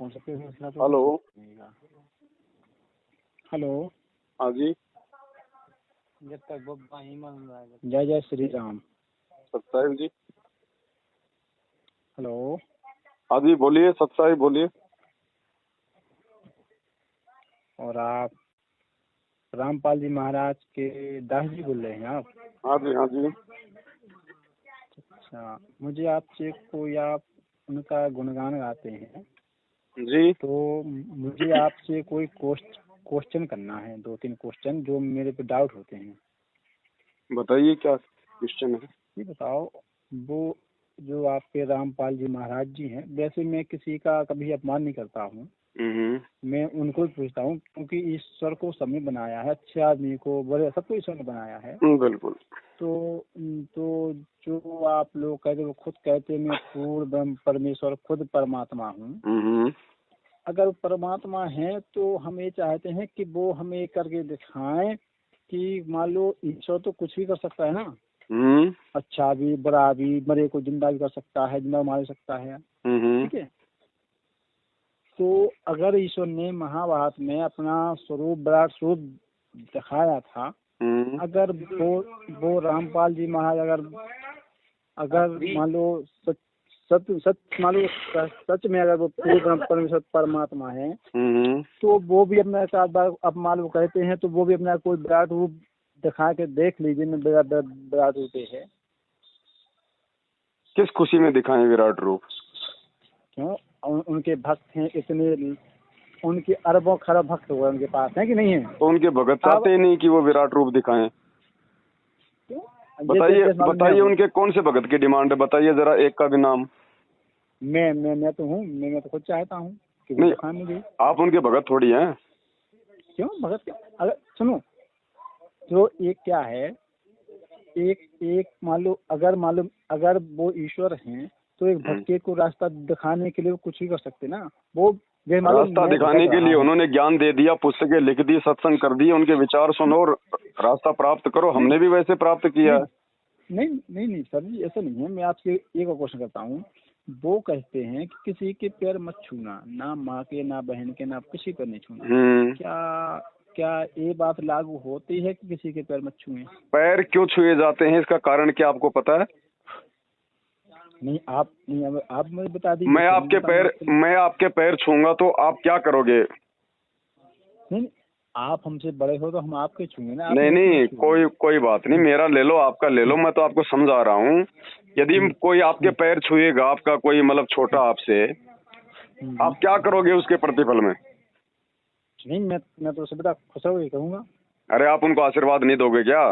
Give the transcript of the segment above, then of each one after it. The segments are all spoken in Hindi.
कौन सा फैसला तो हेलो। हेलो। हाँ जी। जब तक बब्बा ही मन जय जय श्री राम। सत्साहिब जी। हेलो। हाँ जी बोलिए, सत्साहिब बोलिए। और आप रामपाल जी महाराज के दास जी बोल रहे हैं आप? हाँ जी हाँ जी। अच्छा, मुझे आपसे कोई आप उनका गुणगान गाते हैं जी। तो मुझे आपसे कोई क्वेश्चन करना है, 2-3 क्वेश्चन जो मेरे पे डाउट होते हैं। बताइए क्या क्वेश्चन है। ये बताओ, वो जो आपके रामपाल जी महाराज जी हैं, वैसे मैं किसी का कभी अपमान नहीं करता हूँ, मैं उनको ही पूछता हूँ क्योंकि ईश्वर को सबने बनाया है, अच्छे आदमी को, बड़े सबको ईश्वर ने बनाया है। बिल्कुल। तो जो आप लोग कहते, वो खुद कहते मैं पूर्ण ब्रह्म परमेश्वर खुद परमात्मा हूँ। अगर परमात्मा है तो हम ये चाहते हैं कि वो हमें करके दिखाएं कि मान लो ईश्वर तो कुछ भी कर सकता है ना, अच्छा भी बुरा भी, मरे को जिंदा भी कर सकता है, जिंदा मार सकता है, ठीक है। तो अगर ईश्वर ने महाभारत में अपना स्वरूप, विराट स्वरूप दिखाया था, अगर वो रामपाल जी महाराज अगर मान लो सच मान लो सच में अगर वो पूर्ण परमेश्वर परमात्मा है, तो वो भी अपना एक बार अब मान लो कहते हैं तो वो भी अपना कोई विराट रूप दिखा के देख लीजिए, मैं विराट रूप है। किस खुशी में दिखाएं विराट रूप? क्यों? उनके भक्त हैं इतने, उनके अरबों खरब भक्त हुए उनके पास, है कि नहीं है? तो उनके भगत चाहते ही नहीं कि वो विराट रूप दिखाएं। बताइए उनके कौन से भगत की डिमांड है, बताइए जरा एक का भी नाम। मैं तो हूँ, मैं तो खुद चाहता हूँ कि नहीं, दिखाएं मुझे। आप उनके भगत थोड़ी हैं। क्यों भगत? अगर सुनो, तो एक क्या है, एक मान लो अगर वो ईश्वर हैं तो एक भक्ति को रास्ता दिखाने के लिए वो कुछ भी कर सकते ना। वो रास्ता दिखाने के लिए उन्होंने ज्ञान दे दिया, पुस्तकें लिख दी, सत्संग कर दिए, उनके विचार सुनो और रास्ता प्राप्त करो। हमने भी वैसे प्राप्त किया है। नहीं सर जी, ऐसा नहीं है। मैं आपसे एक और क्वेश्चन करता हूँ। वो कहते हैं कि किसी के पैर मत छूना, ना माँ के, ना बहन के, ना किसी पर नहीं छूना। क्या ये बात लागू होती है कि किसी के पैर मत छुएं? पैर क्यों छुए जाते हैं, इसका कारण क्या आपको पता है? नहीं आप मुझे बता दीजिए। मैं आपके पैर छूंगा तो आप क्या करोगे? नहीं, आप हमसे बड़े हो तो हम आपके छूंगे ना। नहीं, कोई बात नहीं, मेरा ले लो, आपका ले लो, मैं तो आपको समझा रहा हूँ। यदि कोई आपके पैर छुएगा, आपका कोई मतलब छोटा आपसे, आप क्या करोगे उसके प्रतिफल में? नहीं, मैं तो उससे बेटा खुश रहो कहूँगा। अरे आप उनको आशीर्वाद नहीं दोगे क्या?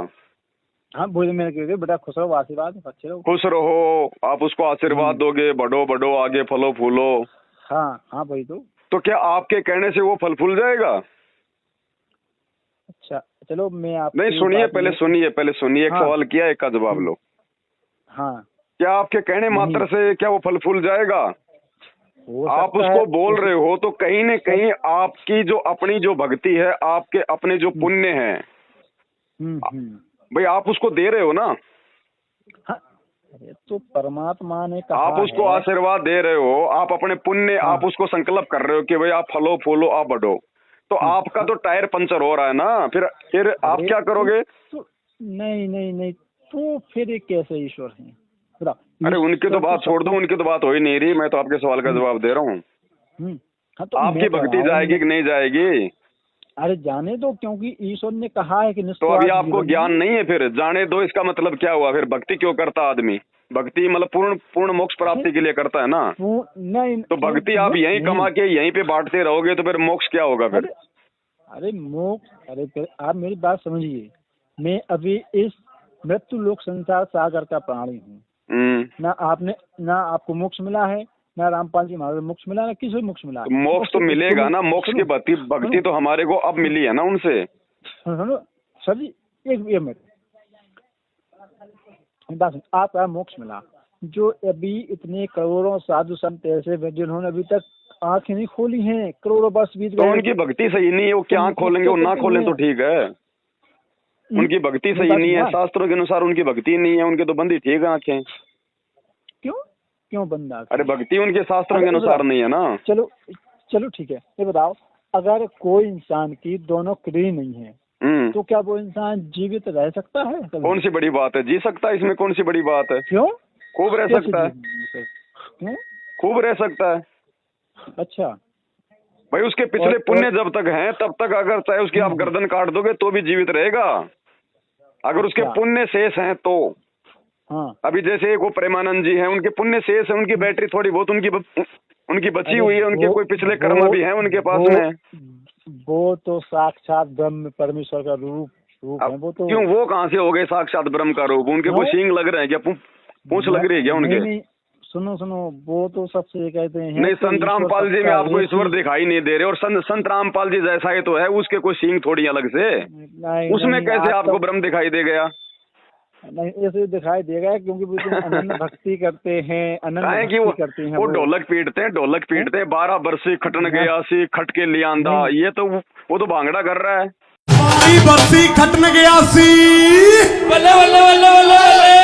हाँ बोले, मैंने बेटा खुश रहो, आशीर्वाद अच्छे रहो, खुश रहो, आप उसको आशीर्वाद दोगे, बढ़ो आगे, फलो फूलो। हाँ वही तो क्या आपके कहने से वो फल फूल जाएगा? अच्छा चलो, मैं आप नहीं सुनिए, पहले सुनिए, एक सवाल किया, एक का जवाब लो। हाँ, क्या आपके कहने मात्र से क्या वो फल फूल जाएगा? आप उसको बोल रहे हो तो कहीं न कहीं आपकी जो अपनी जो भक्ति है, आपके अपने जो पुण्य है, भाई आप उसको दे रहे हो ना। अरे तो परमात्मा ने कहा, आप उसको आशीर्वाद दे रहे हो, आप अपने पुण्य, आप उसको संकल्प कर रहे हो कि भाई आप फलो फूलो, आप बढ़ो। तो आपका तो टायर पंचर हो रहा है ना, फिर आप क्या करोगे? नहीं तो फिर कैसे ईश्वर है? अरे उनकी तो बात छोड़ दो, उनकी तो बात हो ही नहीं रही, मैं तो आपके सवाल का जवाब दे रहा हूँ। तो आपकी भक्ति जाएगी कि नहीं जाएगी? अरे जाने दो, क्योंकि ईश्वर ने कहा है कि तो अभी आपको ज्ञान नहीं है, फिर जाने दो इसका मतलब क्या हुआ? फिर भक्ति क्यों करता आदमी? भक्ति मतलब पूर्ण मोक्ष प्राप्ति के लिए करता है ना। नहीं तो भक्ति आप यहीं कमा के यहीं पे बांटते रहोगे तो फिर मोक्ष क्या होगा फिर? अरे मोक्ष, अरे फिर आप मेरी बात समझिए। मैं अभी इस मृत्यु लोक संसार सागर का प्राणी हूँ। ना आपको मोक्ष मिला है, ना रामपाल जी महाराज मोक्ष मिला, ना किसी मोक्ष मिला। तो मोक्ष तो मिलेगा ना, मोक्ष की भक्ति तो हमारे को अब मिली है ना उनसे। सर जी एक मिनट, आपका मोक्ष मिला, जो अभी इतने करोड़ों साधु संत ऐसे जिन्होंने अभी तक आंखें नहीं खोली हैं, करोड़ों वर्ष बीत गए, तो उनकी भक्ति सही नहीं है, वो क्या खोलेंगे? वो ना खोलें तो ठीक है। उनकी भक्ति सही नहीं है, शास्त्रों के अनुसार उनकी भक्ति नहीं है, उनके तो बंदी ठीक है आंखें। क्यों बंदा? अरे भक्ति उनके शास्त्रों के अनुसार नहीं है ना। चलो ठीक है, ये बताओ, अगर कोई इंसान की दोनों किडनी नहीं है तो क्या वो इंसान जीवित रह सकता है? कौन सी बड़ी बात है, जी सकता है, इसमें कौन सी बड़ी बात है? क्यों? खूब रह सकता है, क्यों? खूब रह सकता है। अच्छा भाई उसके पिछले पुण्य जब तक हैं तब तक, अगर चाहे उसकी आप गर्दन काट दोगे तो भी जीवित रहेगा, अगर उसके पुण्य शेष हैं तो। हाँ। अभी जैसे एक वो प्रेमानंद जी हैं, उनके पुण्य शेष है, उनकी बैटरी थोड़ी बहुत उनकी बची हुई है, उनके कोई पिछले कर्म भी हैं उनके पास में। वो तो साक्षात ब्रह्म परमेश्वर का रूप है वो तो। क्यों, वो कहाँ से हो गए साक्षात ब्रह्म का रूप? उनके कोई सींग लग रहे हैं क्या, पूंछ लग रही है क्या उनके? नहीं, सुनो, वो तो सबसे कहते हैं नहीं, संत रामपाल जी में आपको ईश्वर दिखाई नहीं दे रहे, और संत रामपाल जी जैसा ही तो है, उसके कोई सींग थोड़ी अलग से, उसमें कैसे आपको ब्रह्म दिखाई दे गया? नहीं, ऐसे दिखाई देगा क्योंकि वो अनन्य भक्ति करते हैं, अनन्य भक्ति करते हैं। वो ढोलक पीटते हैं 12 बरसी खटन गया सी खट के ले आंदा, ये तो वो तो भांगड़ा कर रहा है। 12 बरसी खटन गया सी, बल्ले बल्ले बल्ले बल्ले,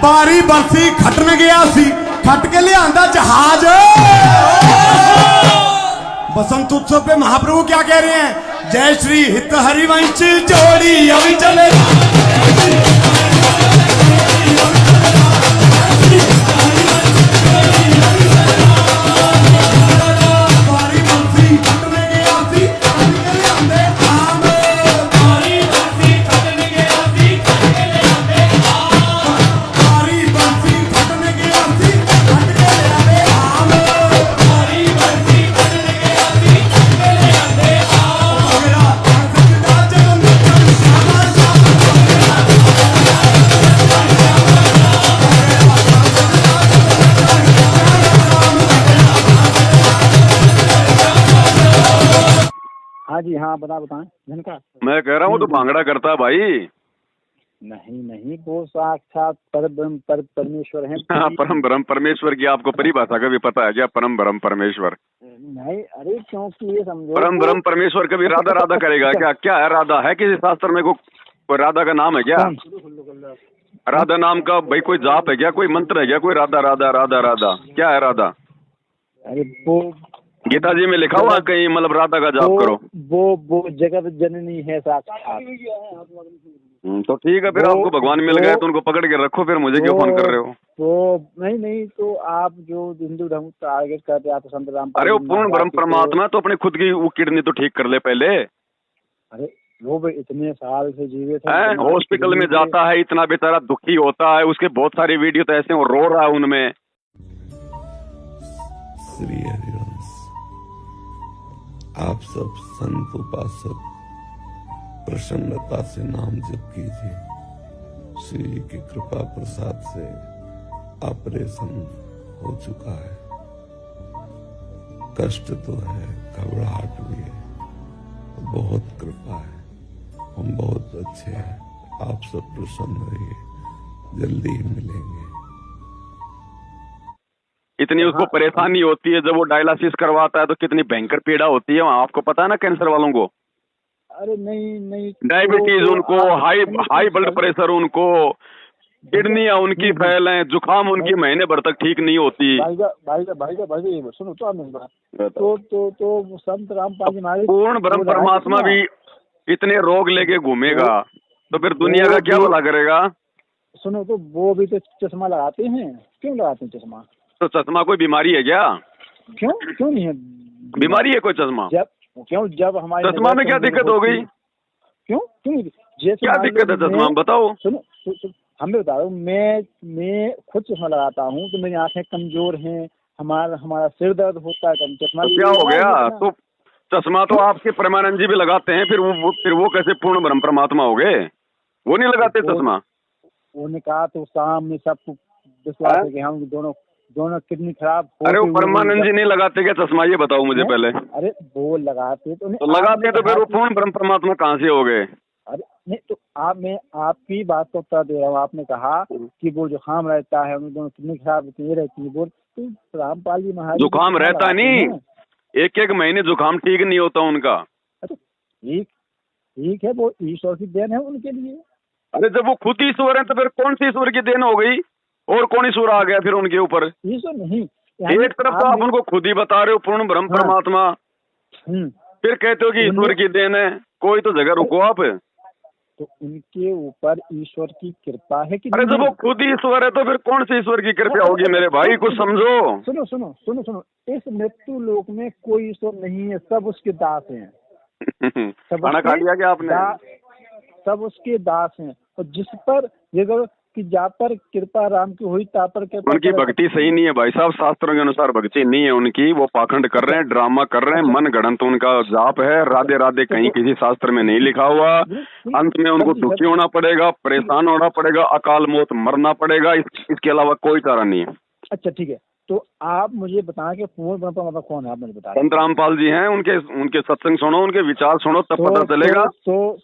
12 बरसी खटन गया सी, खट के ले आंदा जहाज। बसंत उत्सव पे महाप्रभु क्या कह रहे हैं? जय श्री हित हरिवंश जोड़ी अभी चले। हाँ जी, हाँ बताएं झनका। मैं कह रहा हूँ तो भांगड़ा करता है भाई। नहीं, वो साक्षात परमेश्वर है। परम ब्रह्म परमेश्वर की आपको परिभाषा का भी पता है क्या? परम ब्रह्म परमेश्वर नहीं, अरे क्योंकि ये समझो, परम ब्रह्म परमेश्वर कभी राधा करेगा क्या? क्या है राधा? है किसी शास्त्र में कोई राधा का नाम है क्या? राधा नाम का भाई कोई जाप है क्या? कोई मंत्र है क्या? कोई राधा राधा राधा राधा क्या है राधा? अरे वो गीता जी में लिखा हुआ कहीं, मतलब राधा का जाप करो। वो जगत जननी है साक्षात। तो ठीक है, फिर आपको भगवान मिल गए तो उनको पकड़ के रखो, फिर मुझे क्यों फोन कर रहे हो? तो नहीं, तो आप जो हिंदू धर्म टारगेट करते आप संत रामपाल। अरे वो पूर्ण ब्रह्म परमात्मा तो अपने खुद की वो किडनी तो ठीक कर ले पहले। अरे वो भी इतने साल से जीवित है, हॉस्पिटल में जाता है, इतना बेचारा दुखी होता है, उसके बहुत सारी वीडियो तो ऐसे रो रहा है उनमें। श्री हरिवंश, आप सब संत उपासक प्रसन्नता से नाम जप कीजिए। श्री जी की कृपा प्रसाद से ऑपरेशन हो चुका है। कष्ट तो है, घबराहट भी है, बहुत कृपा है, हम बहुत अच्छे हैं। आप सब प्रसन्न रहिए, जल्दी ही मिलेंगे। इतनी उसको परेशानी होती है, जब वो डायलिसिस करवाता है तो कितनी भयंकर पीड़ा होती है, आपको पता है ना कैंसर वालों को। अरे नहीं, डायबिटीज उनको, हाई ब्लड प्रेशर उनको, किडनियां उनकी फेल हैं, जुकाम उनकी महीने भर तक ठीक नहीं होती। भाई सुनो तो आप बात तो संत रामपाल जी महाराज पूर्ण ब्रह्म परमात्मा भी इतने रोग लेके घूमेगा तो फिर दुनिया का क्या भला करेगा? सुनो तो वो भी तो चश्मा लगाते हैं, क्यों लगाते हैं चश्मा? तो चश्मा कोई बीमारी है क्या? क्यों नहीं है बीमारी है कोई चश्मा? जब हमारे चश्मा में क्या दिक्कत हो गई? क्यों क्या दिक्कत है चश्मा में, बताओ। सुनो हमें बता दो, मैं खुद चश्मा लगाता हूँ तो मेरी आंखें कमजोर हैं, हमारा सिर दर्द होता है, चश्मा तो क्या हो गया? तो चश्मा तो आपके प्रेमानंद जी भी लगाते हैं, फिर वो कैसे पूर्ण ब्रह्म परमात्मा हो गए? वो नहीं लगाते चश्मा? उन्होंने कहा तो सामने सबको विश्वास है कि हम दोनों किडनी खराब। अरे वो परमानंद जी नहीं लगाते क्या चश्मा, ये बताओ मुझे पहले। अरे वो लगाते तो लगाते तो फिर वो पूर्ण ब्रह्म परमात्मा कहाँ से हो गए? अरे नहीं, तो मैं आपकी बात को उत्तर दे रहा हूँ। आपने कहा कि वो जुकाम रहता है, उन दोनों किडनी खराब रहती है, वो तो रामपाल जी महाराज जुकाम रहता नहीं, एक महीने जुकाम ठीक नहीं होता उनका। अच्छा ठीक है, वो ईश्वर की देन है उनके लिए। अरे जब वो खुद ईश्वर है तो फिर कौन सी ईश्वर की देन हो गई, और कौन ईश्वर आ गया फिर उनके ऊपर? ईश्वर नहीं, एक तरफ तो आप उनको खुद ही बता रहे हो पूर्ण ब्रह्म परमात्मा, फिर कहते हो कि ईश्वर की देन है। कोई तो जगह रुको आप। तो उनके ऊपर ईश्वर की कृपा है कि अरे जब वो खुद ही ईश्वर है तो फिर कौन सी ईश्वर की कृपा होगी मेरे भाई, कुछ समझो। सुनो सुनो सुनो सुनो, इस मृत्यु लोक में कोई ईश्वर नहीं है, सब उसके दास हैं। खाना खा लिया क्या आपने? सब उसके दास हैं, और जिस पर कि जा पर कृपा राम की हुई ता पर कृपा। उनकी भक्ति सही नहीं है भाई साहब, शास्त्रों के अनुसार भक्ति नहीं है उनकी। वो पाखंड कर रहे हैं, ड्रामा कर रहे हैं, मन गढ़ंत उनका जाप है। राधे राधे कहीं किसी शास्त्र में नहीं लिखा हुआ। अंत में उनको दुखी होना पड़ेगा, परेशान होना पड़ेगा, अकाल मौत मरना पड़ेगा, इसके अलावा कोई कारण नहीं है। अच्छा ठीक है, तो आप मुझे बताएं कि पूर्ण ब्रह्म परमात्मा कौन है, आप मुझे बताएं। संत रामपाल जी हैं, उनके सत्संग सुनो, उनके विचार सुनो, तब पता चलेगा। तो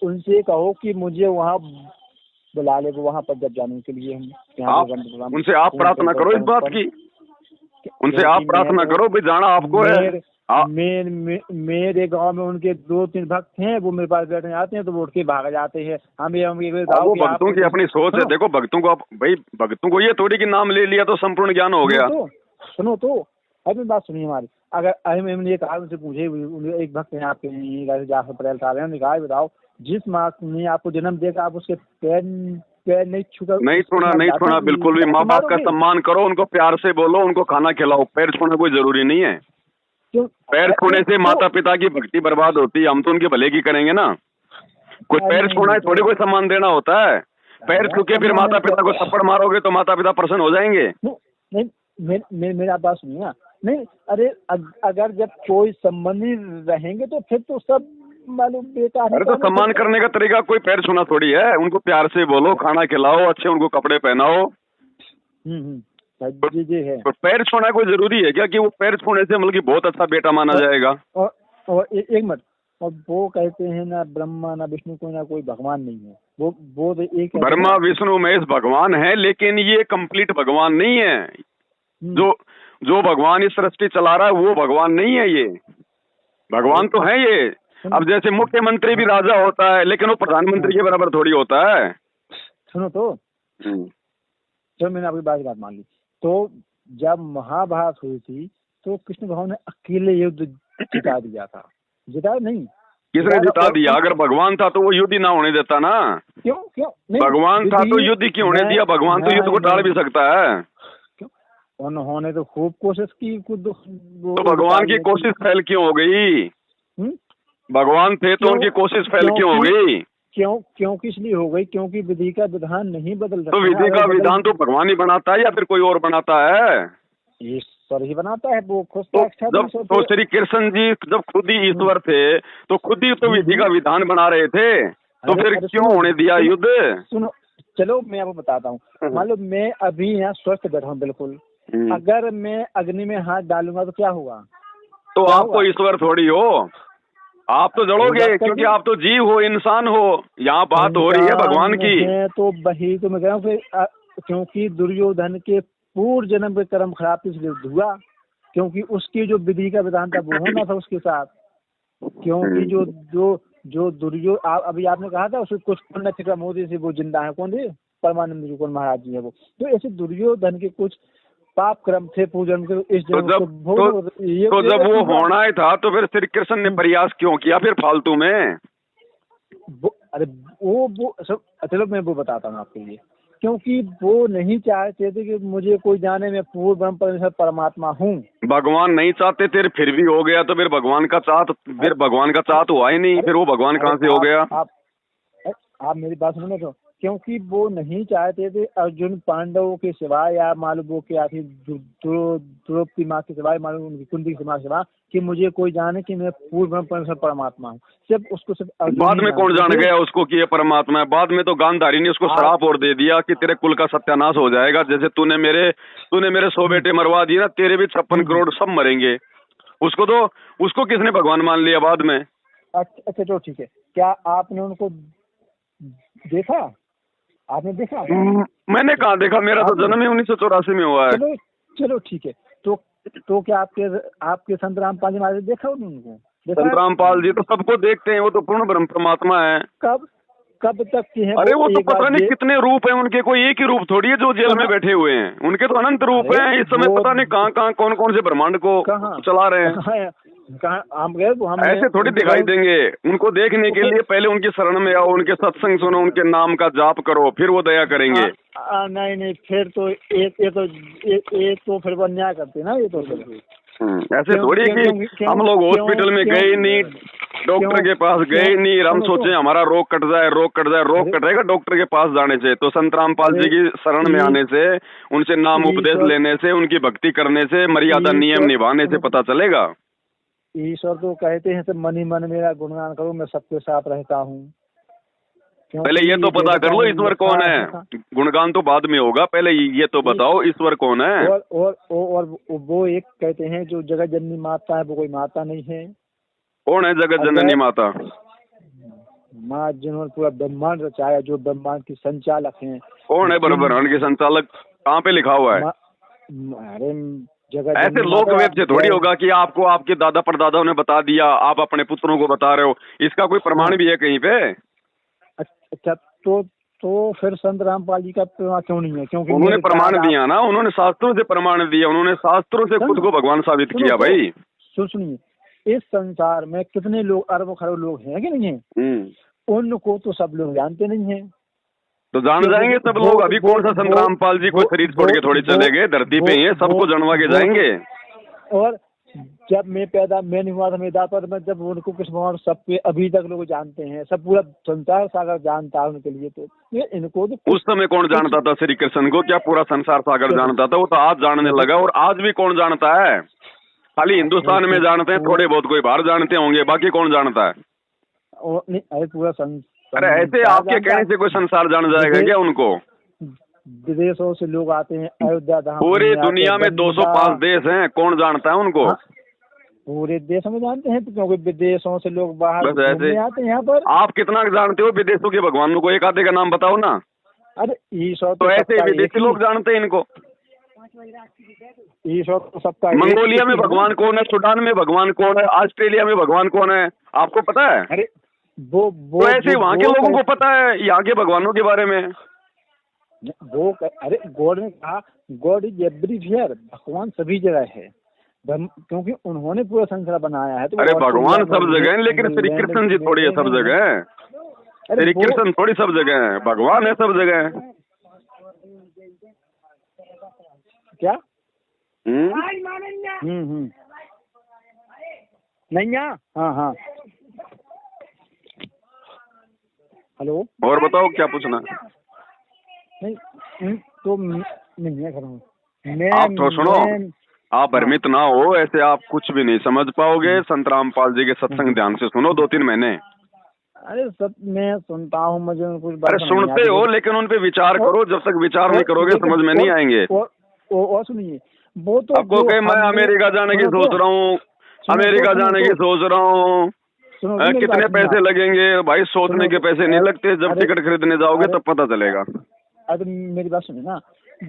उनसे कहो कि मुझे वहाँ बुला ले, वो वहाँ पर जब जाने के लिए हम उनसे आप प्रार्थना करो इस बात की, उनसे आप प्रार्थना करो भी जाना आपको है। मेरे गांव में उनके 2-3 भक्त हैं, वो मेरे पास बैठने आते हैं तो वो उठ के भाग जाते हैं। वो भक्तों की अपनी सोच है। देखो भक्तों को, भाई भक्तों को ये थोड़ी कि नाम ले लिया तो संपूर्ण ज्ञान हो गया। सुनो तो अभी बात सुनिए हमारी। अगर हमने ये कहा, उनसे पूछे, एक भक्त हैं आपके जाफर पटेल साहब हैं, उन्होंने कहा बताओ जिस माँ ने आपको जन्म देगा आप उसके पैर नहीं छूना। नहीं छूना बिल्कुल भी। माँ बाप का सम्मान करो, उनको प्यार से बोलो, उनको खाना खिलाओ। पैर छूना कोई जरूरी नहीं है। पैर छूने से माता पिता की भक्ति बर्बाद होती है। हम तो उनके भले की करेंगे ना। कोई पैर छूना है थोड़ी कोई सम्मान देना होता है। पैर छू के फिर माता पिता को थप्पड़ मारोगे तो माता पिता प्रसन्न हो जाएंगे। नहीं मेरा बात सुनिए ना। नहीं अरे अगर जब कोई संबंधी रहेंगे तो फिर तो सब मालूम बेकार है। अरे तो सम्मान करने का तरीका कोई पैर छूना थोड़ी है। उनको प्यार से बोलो, खाना खिलाओ, अच्छे उनको कपड़े पहनाओ। जी है। तो पैर छूना कोई जरूरी है क्या कि वो पैर छूने से मतलब कि बहुत अच्छा बेटा माना जाएगा? और एक मिनट, और वो कहते हैं ना ब्रह्मा ना विष्णु कोई ना कोई भगवान नहीं है। वो एक ब्रह्मा विष्णु महेश भगवान है, लेकिन ये कंप्लीट भगवान नहीं है। जो भगवान इस सृष्टि चला रहा है वो भगवान नहीं है। ये भगवान तो है ये। अब जैसे मुख्यमंत्री भी राजा होता है, लेकिन वो प्रधानमंत्री के बराबर थोड़ी होता है। सुनो तो चलो मैंने आपकी बात मान ली। तो जब महाभारत हुई थी तो कृष्ण भगवान ने अकेले युद्ध जिता दिया था। जिता नहीं, किसने जिता दिया? अगर भगवान था तो वो युद्ध ही ना होने देता ना। क्यों भगवान था तो युद्ध क्यों होने दिया? भगवान तो युद्ध को टाल भी सकता है। उन्होंने तो खूब कोशिश की। तो भगवान की कोशिश फेल क्यों हो गई? भगवान थे तो उनकी कोशिश फेल क्यों हो गई? क्यों किस लिए हो गई? क्योंकि विधि का विधान नहीं बदल सकता। तो विधि का विधान तो भगवान ही बनाता है या फिर कोई और बनाता है? ईश्वर ही बनाता है। वो खुद तो श्री कृष्ण जी जब खुद ही ईश्वर थे तो खुद ही तो विधि का विधान बना रहे थे, तो फिर क्यों होने दिया युद्ध? सुनो चलो मैं आपको बताता हूँ। मान लो मैं अभी यहाँ स्वस्थ बैठा हूँ बिल्कुल, अगर मैं अग्नि में हाथ डालूंगा तो क्या होगा? तो आप तो ईश्वर थोड़ी हो, आप तो जड़ोगे, क्योंकि आप तो जीव हो, इंसान हो। यहाँ बात हो रही है भगवान की। तो वही तो मैं कह रहा हूँ, क्योंकि दुर्योधन के पूर्व जन्म के कर्म खराब इसलिए हुआ, क्योंकि उसकी जो विधि का विधान था वो होना था उसके साथ। क्योंकि जो दुर्योधन अभी आपने कहा था उसको कुछ पुण्य मोदी से वो जिंदा है, कौन थे? परमानंद जी, कौन महाराज जी है वो। तो ऐसे दुर्योधन के कुछ पाप क्रम थे पूजन के इस तो जब वो होना ही था तो फिर श्री कृष्ण ने प्रयास क्यों किया फिर फालतू में? अरे वो सब चलो मैं वो बताता हूँ आपके लिए। क्योंकि वो नहीं चाहते थे कि मुझे कोई जाने में पूर्ण ब्रह्म परमेश्वर परमात्मा हूँ। भगवान नहीं चाहते थे, फिर भी हो गया। तो फिर भगवान का चाहत हुआ ही नहीं, फिर वो भगवान कहाँ से हो गया? आप मेरी बात सुनो तो। क्योंकि वो नहीं चाहते थे अर्जुन पांडवों के सिवाय या मालूम वो क्या थी द्रौपदी माँ के सिवाय, मालूम उनकी कुंती की माँ के सिवाय, कि मुझे कोई जाने कि मैं पूर्ण ब्रह्म परमेश्वर परमात्मा हूँ। सिर्फ बाद में कौन जान गया उसको कि ये परमात्मा है? बाद में तो गांधारी ने उसको श्राप और दे दिया कि तेरे कुल का सत्यानाश हो जाएगा। जैसे तूने मेरे 100 बेटे मरवा दिए ना, तेरे भी 56 करोड़ सब मरेंगे। उसको किसने भगवान मान लिया बाद में? अच्छा चलो ठीक है। क्या आपने उनको देखा? आपने देखा? मैंने कहाँ देखा, मेरा तो जन्म ही 1984 में हुआ है। चलो ठीक है। तो क्या आपके संत रामपाल जी महाराज देखा उनको? संत रामपाल जी तो सबको देखते हैं, वो तो पूर्ण ब्रह्म परमात्मा है। कब कब तक की है? अरे वो तो पता नहीं कितने रूप हैं उनके, कोई एक ही रूप थोड़ी है जो जेल में बैठे हुए हैं, उनके तो अनंत रूप हैं। इस समय पता नहीं कहाँ कहाँ कौन कौन से ब्रह्मांड को चला रहे हैं। हम गए तो हम ऐसे थोड़ी दिखाई देंगे। उनको देखने के लिए पहले उनकी शरण में आओ, उनके सत्संग सुनो, उनके नाम का जाप करो, फिर वो दया करेंगे। नहीं फिर तो ये तो फिर वो अन्याय करते ना, ये तो ऐसे थोड़ी कि हम लोग हॉस्पिटल में गए नहीं, डॉक्टर के पास गए नहीं, हम सोचे हमारा रोग कट जाए, रोग कटेगा डॉक्टर के पास जाने से। तो संत रामपाल जी की शरण में आने से, उनसे नाम उपदेश लेने से, उनकी भक्ति करने से, मर्यादा नियम निभाने से पता चलेगा। ईश्वर तो कहते हैं सब मन ही मन मेरा गुणगान करो, मैं सबके साथ रहता हूँ। पहले ये तो पता कर लो ईश्वर कौन है, गुणगान तो बाद में होगा, पहले ये तो बताओ ईश्वर कौन है। और वो एक कहते हैं जो जगत जननी माता है, वो कोई माता नहीं है। कौन है जगत जननी माता? माँ जिन्होंने पूरा ब्रह्मांड रचाया, जो ब्रह्मांड की संचालक हैं। कौन है ब्रह्मांड के संचालक? कहाँ पे लिखा हुआ है? अरे जगत ऐसे लोकवेद से थोड़ी होगा कि आपको आपके दादा परदादाओं ने बता दिया, आप अपने पुत्रों को बता रहे हो। इसका कोई प्रमाण भी है कहीं पे? अच्छा तो फिर संत रामपाल जी का प्रमाण क्यों नहीं है? क्योंकि उन्होंने प्रमाण दिया ना, उन्होंने शास्त्रों से प्रमाण दिया, उन्होंने शास्त्रों से खुद को भगवान साबित किया। भाई सुनिए, इस संसार में कितने लोग, अरबों खरबों लोग हैं कि नहीं है? उनको तो सब लोग जानते नहीं है। तो जान जाएंगे सब लोग। अभी कौन सा संत रामपाल जी कोई शरीर छोड़ के थोड़ी चले गए, धरती पे ही है, सबको जनवा के जाएंगे। और जब मैं नहीं हुआ था, मेरे दादा, मैं जब उनको किस भगवान सबके अभी तक लोग जानते हैं, सब पूरा संसार सागर जानता है उनके लिए। तो ये इनको तो उस समय कौन जानता था श्री कृष्ण को? क्या पूरा संसार सागर जानता था? वो तो आज जानने लगा। और आज भी कौन जानता है? खाली हिंदुस्तान में जानते हैं थोड़े बहुत, कोई बाहर जानते होंगे, बाकी कौन जानता है? अरे पूरा अरे ऐसे आपके कहने से कोई संसार जान जाएगा क्या उनको? विदेशों से लोग आते हैं अयोध्या धाम। पूरी दुनिया में 205 देश हैं, कौन जानता है उनको? पूरे देशों में जानते हैं, क्योंकि विदेशों से लोग बाहर घूमने आते हैं यहाँ पर। आप कितना जानते हो विदेशों के भगवानों को? एक आधे का नाम बताओ ना। अरे ईश्वर तो ऐसे विदेशी लोग जानते हैं इनको। ईश्वर तो सबका। मंगोलिया में भगवान कौन है? सूडान में भगवान कौन है? ऑस्ट्रेलिया में भगवान कौन है? आपको पता है? अरे वो तो ऐसे वहाँ के लोगों को पता है यहाँ के भगवानों के बारे में। अरे गॉड ने कहा गॉड इज एवरीवेयर, भगवान सभी जगह है, क्योंकि उन्होंने पूरा संसार बनाया है। तो अरे भगवान सब जगह है, लेकिन श्री कृष्ण जी थोड़ी है सब जगह। श्री कृष्ण थोड़ी सब जगह है, भगवान है सब जगह। क्या? नहीं। हाँ हेलो। और बताओ क्या पूछना? नहीं तो मैं आप तो सुनो, आप भ्रमित ना हो, ऐसे आप कुछ भी नहीं समझ पाओगे। संत रामपाल जी के सत्संग ध्यान से सुनो 2-3 महीने। अरे सब मैं सुनता हूँ, मुझे कुछ अरे सुनते हो, लेकिन उन पे विचार करो। जब तक विचार नहीं करोगे समझ में नहीं आएंगे। और सुनिए, वो तो आपको कहे मैं अमेरिका जाने की सोच रहा हूँ, अमेरिका जाने की सोच रहा हूँ, कितने पैसे लगेंगे? भाई सोचने के पैसे नहीं लगते, जब टिकट खरीदने जाओगे तब पता चलेगा। अरे मेरी बात सुनिए ना,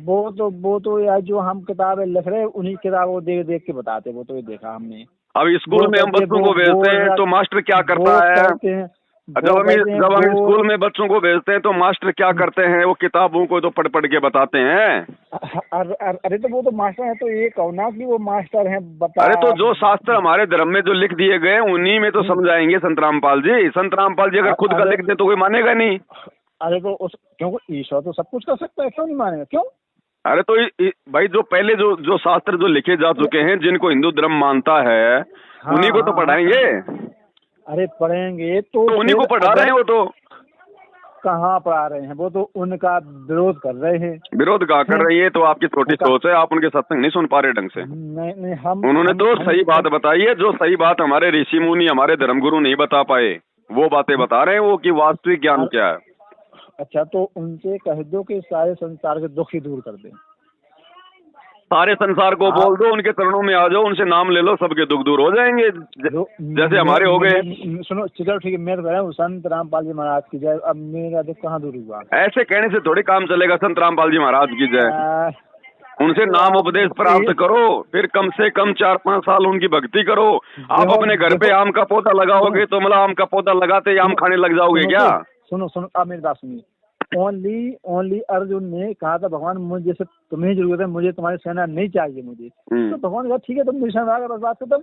वो तो यार जो हम किताबें लिख रहे हैं उन्हीं किताबों देख के बताते, वो तो ये देखा हमने। अब स्कूल में हम बच्चों को भेजते हैं तो मास्टर क्या करता है? जब हम स्कूल में बच्चों को भेजते हैं तो मास्टर क्या करते हैं? वो किताबों को तो पढ़ के बताते हैं। अरे तो वो तो मास्टर है, तो ये कहो ना कि वो मास्टर हैं। अरे तो जो शास्त्र हमारे धर्म में जो लिख दिए गए उन्हीं में तो समझाएंगे संत रामपाल जी। संत रामपाल जी अगर खुद का लिख दे तो कोई मानेगा नहीं। अरे तो क्योंकि ईश्वर तो सब कुछ कर सकता है, क्यों नहीं मानेगा? क्यों? अरे तो भाई जो पहले जो शास्त्र जो लिखे जा चुके हैं, जिनको हिंदू धर्म मानता है, उन्हीं को तो पढ़ाएंगे। अरे पढ़ेंगे तो उन्हीं को पढ़ा रहे हैं। वो तो कहाँ पढ़ा रहे हैं? वो तो उनका विरोध कर रहे हैं। विरोध कहाँ कर रही है? तो आपकी छोटी सोच है, आप उनके सत्संग नहीं सुन पा रहे ढंग से। नहीं उन्होंने तो सही बात बताई है, जो सही बात हमारे ऋषि मुनि हमारे धर्मगुरु नहीं बता पाए, वो बातें बता रहे हैं वो कि वास्तविक ज्ञान क्या है। अच्छा तो उनसे कह दो कि सारे संसार के दुख ही दूर कर दें। सारे संसार को बोल दो, उनके चरणों में आ जाओ, उनसे नाम ले लो, सबके दुख दूर हो जाएंगे, जैसे हमारे हो गए। सुनो चलो ठीक है, मैं कह रहा हूँ संत रामपाल जी महाराज की जय। अब मेरा दुख कहाँ दूर हुआ? ऐसे कहने से थोड़ी काम चलेगा। संत रामपाल जी महाराज की जय, उनसे नाम उपदेश प्राप्त करो, फिर कम से कम 4-5 साल उनकी भक्ति करो। आप अपने घर पे आम का पौधा लगाओगे तो मतलब आम का पौधा लगाते ही आम खाने लग जाओगे क्या? सुनो सुनो, आप मेरी बात सुनिए। ओनली अर्जुन ने कहा था भगवान मुझे से तुम्हें जरूरत है, मुझे तुम्हारी सेना नहीं चाहिए मुझे। तो भगवान ने कहा ठीक है तुम मेरी सेना बस बात खत्म।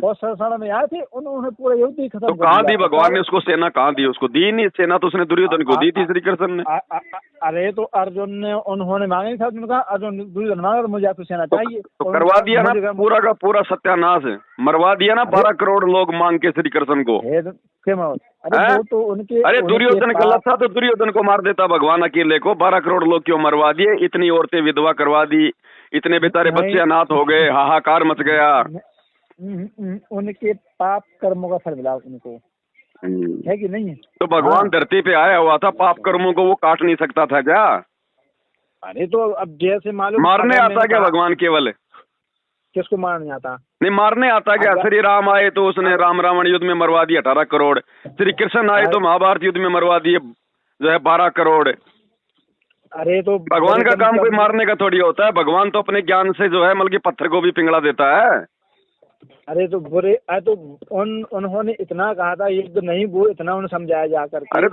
और सरसाड़ा में आए थे, उन्होंने पूरा युद्ध ही खत्म तो कहाँ दी भगवान ने उसको सेना, कहाँ दी उसको? दी नहीं सेना, तो उसने दुर्योधन को दी थी श्री कृष्ण ने। अरे तो अर्जुन ने, उन्होंने मांगा नहीं था, उन्होंने कहा अर्जुन दुर्योधन मांगा तो मुझे आपकी सेना चाहिए। तो करवा दिया ना पूरा का पूरा सत्यानाश, मरवा दिया ना 12 करोड़ लोग मांग के श्री कृष्ण को। अरे वो तो उनके, अरे दुर्योधन गलत था तो दुर्योधन को मार देता भगवान अकेले को। 12 करोड़ लोग क्यों मरवा दिए? इतनी औरतें विधवा करवा दी, इतने बेचारे बच्चे अनाथ हो गए, हाहाकार मच गया। उनके पाप कर्मों का फल मिला उनको, है कि नहीं? तो भगवान धरती पे आया हुआ था, पाप कर्मों को वो काट नहीं सकता था क्या? अरे तो अब जैसे मालूम, मारने आता क्या भगवान केवल? किसको मारने आता? नहीं मारने आता क्या? श्री राम आए तो उसने राम रावण युद्ध में मरवा दिए 18 करोड़। श्री कृष्ण आए तो महाभारत युद्ध में मरवा दिए जो है 12 करोड़। अरे तो भगवान का काम कोई मारने का थोड़ी होता है। भगवान तो अपने ज्ञान से जो है मतलब कि पत्थर को भी पिघला देता है। अरे तो बुरे, अरे तो उन्होंने इतना कहा था युद्ध नहीं, वो इतना उन्हें समझाया जाकर। अरे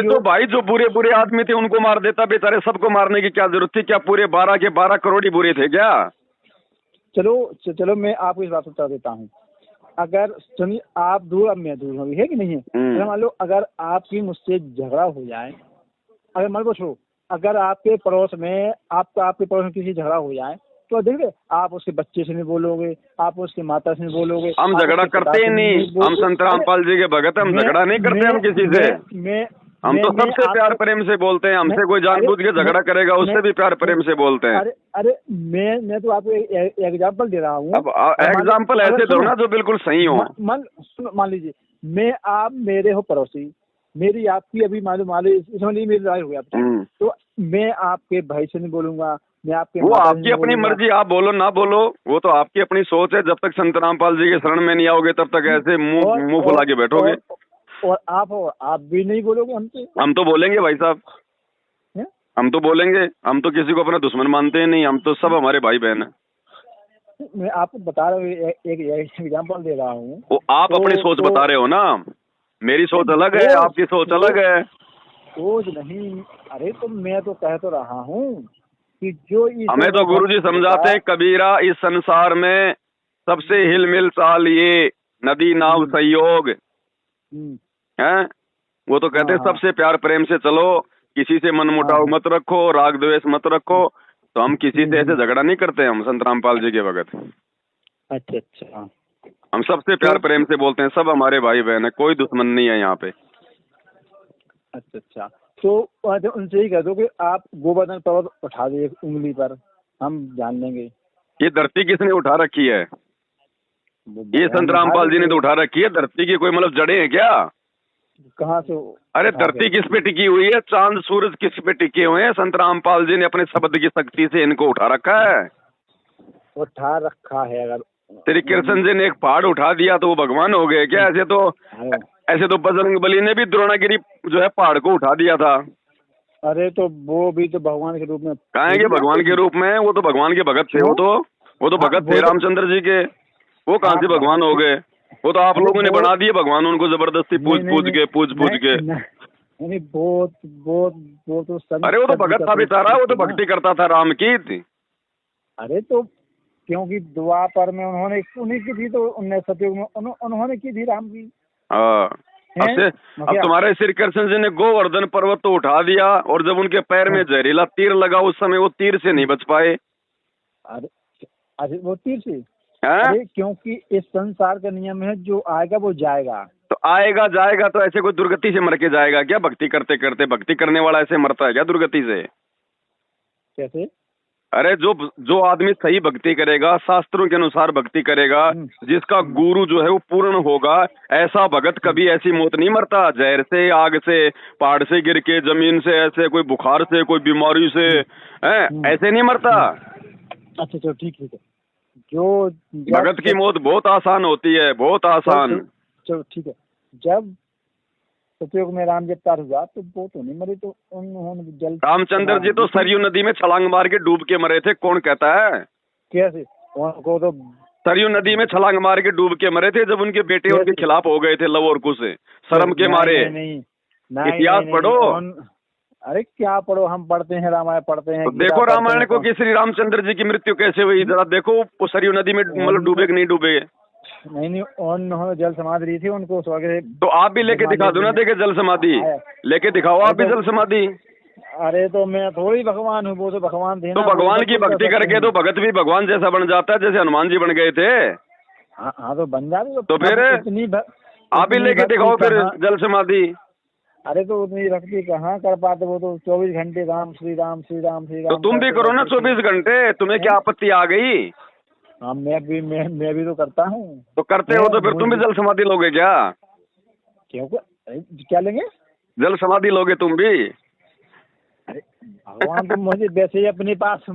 तो भाई जो बुरे बुरे आदमी थे उनको मार देता, बेचारे सबको मारने की क्या जरूरत थी? क्या पूरे 12 के 12 करोड़ ही बुरे थे क्या? चलो मैं आपको इस बात उत्तर देता हूँ। अगर सुनिए, आप दूर अब मैं दूर होगी, है कि नहीं है? अगर मान लो अगर आपकी मुझसे झगड़ा हो जाए, अगर मान लो छोड़ो, अगर आपके पड़ोस में आपके पड़ोस में किसी झगड़ा हो जाए तो देखिए आप उसके बच्चे से नहीं बोलोगे, आप उसके माता से नहीं बोलोगे। हम झगड़ा करते ही नहीं, हम संत रामपाल जी के भगत, हम झगड़ा नहीं करते हम किसी से। हम तो सबसे प्यार प्रेम से बोलते हैं। हमसे कोई जानबूझ के झगड़ा करेगा उससे भी प्यार प्रेम से बोलते हैं। अरे मैं तो आपको एग्जाम्पल दे रहा हूँ। अब एग्जाम्पल ऐसे दो ना जो बिल्कुल सही हो। मान लीजिए मैं, आप मेरे हो पड़ोसी, मेरी आपकी अभी मालूम मेरी लड़ाई हो गया, तो मैं आपके भाई से नहीं बोलूंगा, मैं आपके, वो आपकी अपनी मर्जी, आप बोलो ना बोलो, वो तो आपकी अपनी सोच है। जब तक संत रामपाल जी के शरण में नहीं आओगे तब तक ऐसे मुंह फुला के बैठोगे। और आप भी नहीं बोलोगे हमसे? हम तो बोलेंगे भाई साहब, हम तो बोलेंगे। हम तो किसी को अपना दुश्मन मानते हैं नहीं, हम तो सब हमारे भाई बहन है। मैं आपको बता रहा हूँ, एक एग्जाम्पल दे रहा हूँ। वो आप अपनी सोच बता रहे हो ना, मेरी सोच अलग है, आपकी सोच अलग है। सोच नहीं, अरे तो मैं तो कह तो रहा हूँ कि जो हमें तो गुरुजी समझाते हैं, कबीरा इस संसार में सबसे हिलमिल चाल ये नदी नाव सहयोग है। वो तो कहते हैं सबसे प्यार प्रेम से चलो, किसी से मन मुटाव मत रखो, राग द्वेष मत रखो। तो हम किसी से ऐसे झगड़ा नहीं करते, हम संत रामपाल जी के भगत। अच्छा, हम सबसे प्यार प्रेम से बोलते हैं, सब हमारे भाई बहन है, कोई दुश्मन नहीं है यहाँ पे। अच्छा, तो उनसे ही कह दो कि आप गोवर्धन पर्वत उठा दो एक उंगली पर, हम जान लेंगे। ये धरती किसने उठा रखी है? ये संत रामपाल जी ने तो उठा रखी है। धरती की कोई मतलब जड़ें हैं क्या? कहाँ से? अरे धरती किस पे टिकी हुई है? चांद सूरज किस पे टिके हुए हैं? संत रामपाल जी ने अपने शब्द की शक्ति से इनको उठा रखा है। उठा रखा है। अगर श्री कृष्ण जी ने एक पहाड़ उठा दिया तो वो भगवान हो गए क्या? ऐसे तो बजरंग बली ने भी द्रोणागिरी जो है पहाड़ को उठा दिया था। अरे तो वो भी तो भगवान के रूप में कहेंगे, भगवान के रूप में। वो तो भगवान के भगत थे, वो तो भगत थे रामचंद्र जी के। वो कहाँ से भगवान हो गए? वो तो आप लोगों ने बना दिए भगवान, उनको जबरदस्ती पूछ पूछ के। नहीं, वो तो अरे वो तो भगत था बेचारा, वो तो भक्ति करता था राम की थी। अरे तो क्योंकि द्वापर में उन्होंने उन्हीं की थी, तो सतयुग में उन्होंने की थी राम की। अब तुम्हारे श्री कृष्ण जी ने गोवर्धन पर्वत तो उठा दिया, और जब उनके पैर में जहरीला तीर लगा उस समय वो तीर से नहीं बच पाए। अरे वो तीर से? अरे क्योंकि इस संसार का नियम है, जो आएगा वो जाएगा। तो आएगा जाएगा, तो ऐसे कोई दुर्गति से मर के जाएगा क्या? भक्ति करते करते भक्ति करने वाला ऐसे मरता है क्या दुर्गति से? कैसे? अरे जो आदमी सही भक्ति करेगा, शास्त्रों के अनुसार भक्ति करेगा, जिसका गुरु जो है वो पूर्ण होगा, ऐसा भगत कभी ऐसी मौत नहीं मरता। जहर से, आग से, पहाड़ से गिर के, जमीन से, ऐसे कोई बुखार से, कोई बीमारी से, ऐसे नहीं मरता। अच्छा चलो ठीक है। जो भगत की मौत बहुत आसान होती है, बहुत आसान। चलो ठीक है। जब सतयुग में राम जब हुआ तो वो तो नहीं मरे, तो उन्होंने जल, रामचंद्र जी तो सरयू नदी में छलांग मार के डूब के मरे थे। कौन कहता है? कैसे? उनको तो सरयू नदी में छलांग मार के डूब के मरे थे, जब उनके बेटे उनके खिलाफ हो गए थे लव और कुश से, शर्म के मारे। इतिहास पढ़ो। अरे क्या पढ़ो, हम पढ़ते हैं रामायण पढ़ते हैं। तो देखो रामायण को कि श्री रामचंद्र जी की मृत्यु कैसे हुई, जरा देखो वो सरयू नदी में मतलब डूबे कि नहीं डूबे। नहीं उन्होंने जल समाधि ली थी उनको स्वर्ग से। तो आप भी लेके दिखा दो ना, देखे जल समाधि लेके दिखाओ आप भी जल समाधि। अरे तो मैं थोड़ी भगवान हूँ, वो तो भगवान थे। तो भगवान की भक्ति करके तो भगत भी भगवान जैसा बन जाता है, जैसे हनुमान जी बन गए थे। हाँ तो बन जाते। तो फिर आप ही लेके दिखाओ फिर जल समाधि। अरे तो उतनी भक्ति कहाँ कर पाते, वो तो 24 घंटे राम श्री राम श्री राम श्री राम। तो तुम भी करो ना 24 घंटे, तुम्हें क्या आपत्ति आ गई। हाँ मैं भी तो करता हूँ। तो करते हो तो फिर तुम भी जल समाधि लोगे क्या। क्यों क्या लेंगे, जल समाधि लोगे तुम भी। भगवान तो मुझे वैसे ही अपने पास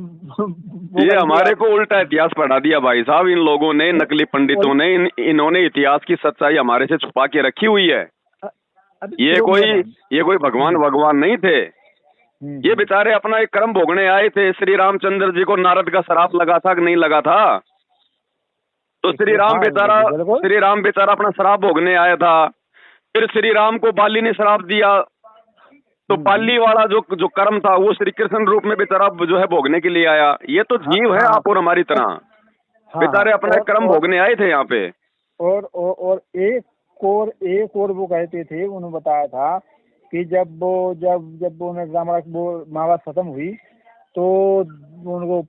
ये हमारे को उल्टा इतिहास पढ़ा दिया भाई साहब इन लोगों ने, नकली पंडितों ने। इन्होंने इतिहास की सच्चाई हमारे से छुपा के रखी हुई है। ये कोई भगवान नहीं थे। ये बेचारे अपना एक कर्म भोगने आए थे। श्री रामचंद्र जी को नारद का श्राप लगा था कि नहीं लगा था। तो श्री राम बेचारा अपना श्राप भोगने आया था। फिर श्री राम को बाली ने श्राप दिया, तो बाली वाला जो कर्म था वो श्री कृष्ण रूप में बेचारा जो है भोगने के लिए आया। ये तो जीव है आप और हमारी तरह, बेचारे अपना कर्म भोगने आए थे यहाँ पे। और एक और वो कहते थे, उन्होंने बताया था कि जब महाभारत खत्म हुई तो उनको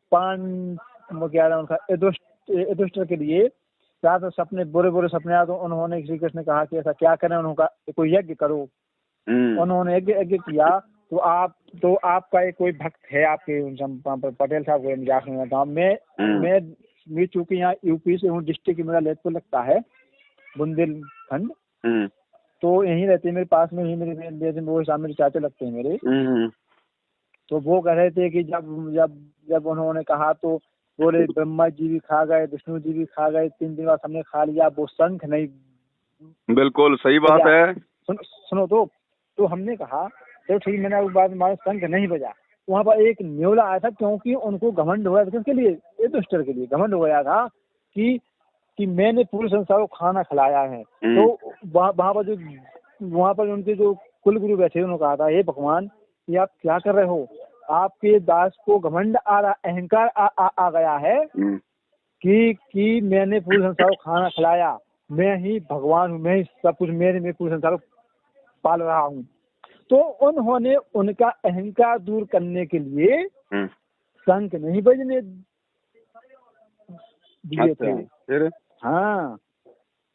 युधिष्ठिर के लिए साथ सपने बुरे सपने आए। तो उन्होंने श्री कृष्ण ने कहा कि ऐसा क्या करें, उन्होंने कहा कोई यज्ञ करो। उन्होंने यज्ञ किया। तो आपका एक कोई भक्त है आपके पटेल साहब को गाँव मैं चूंकि यहाँ यूपी से हूँ, डिस्ट्रिक्ट मेरा ललितपुर लगता है, बुंदेलखंड। तो यहीं रहते मेरे पास में ही, मेरे चाचा लगते हैं मेरे। तो वो कह रहे थे कि जब उन्होंने कहा तो बोले ब्रह्मा जी भी खा गए, विष्णु जी भी खा गए, 3 दिन बाद हमने खा लिया, वो शंख नहीं। बिल्कुल सही बात है। सुनो तो हमने कहा तो ठीक, मैंने उस बात में शंख नहीं बजा। वहाँ पर एक न्योला आया था, क्योंकि उनको घमंड हो गया था। किसके लिए, युधिष्ठिर के लिए घमंड हो गया था कि मैंने पूरे संसार को खाना खिलाया है। तो वहाँ पर उनके जो कुलगुरु बैठे, उन्होंने कहा था हे भगवान ये आप क्या कर रहे हो, आपके दास को घमंड आ रहा, अहंकार आ गया है कि मैंने पूरे संसार को खाना खिलाया, मैं ही भगवान हूँ, मैं ही सब कुछ, मैं पूरे संसार को पाल रहा हूँ। तो उन्होंने उनका अहंकार दूर करने के लिए शंख नहीं बजने दिए थे। फिर हाँ,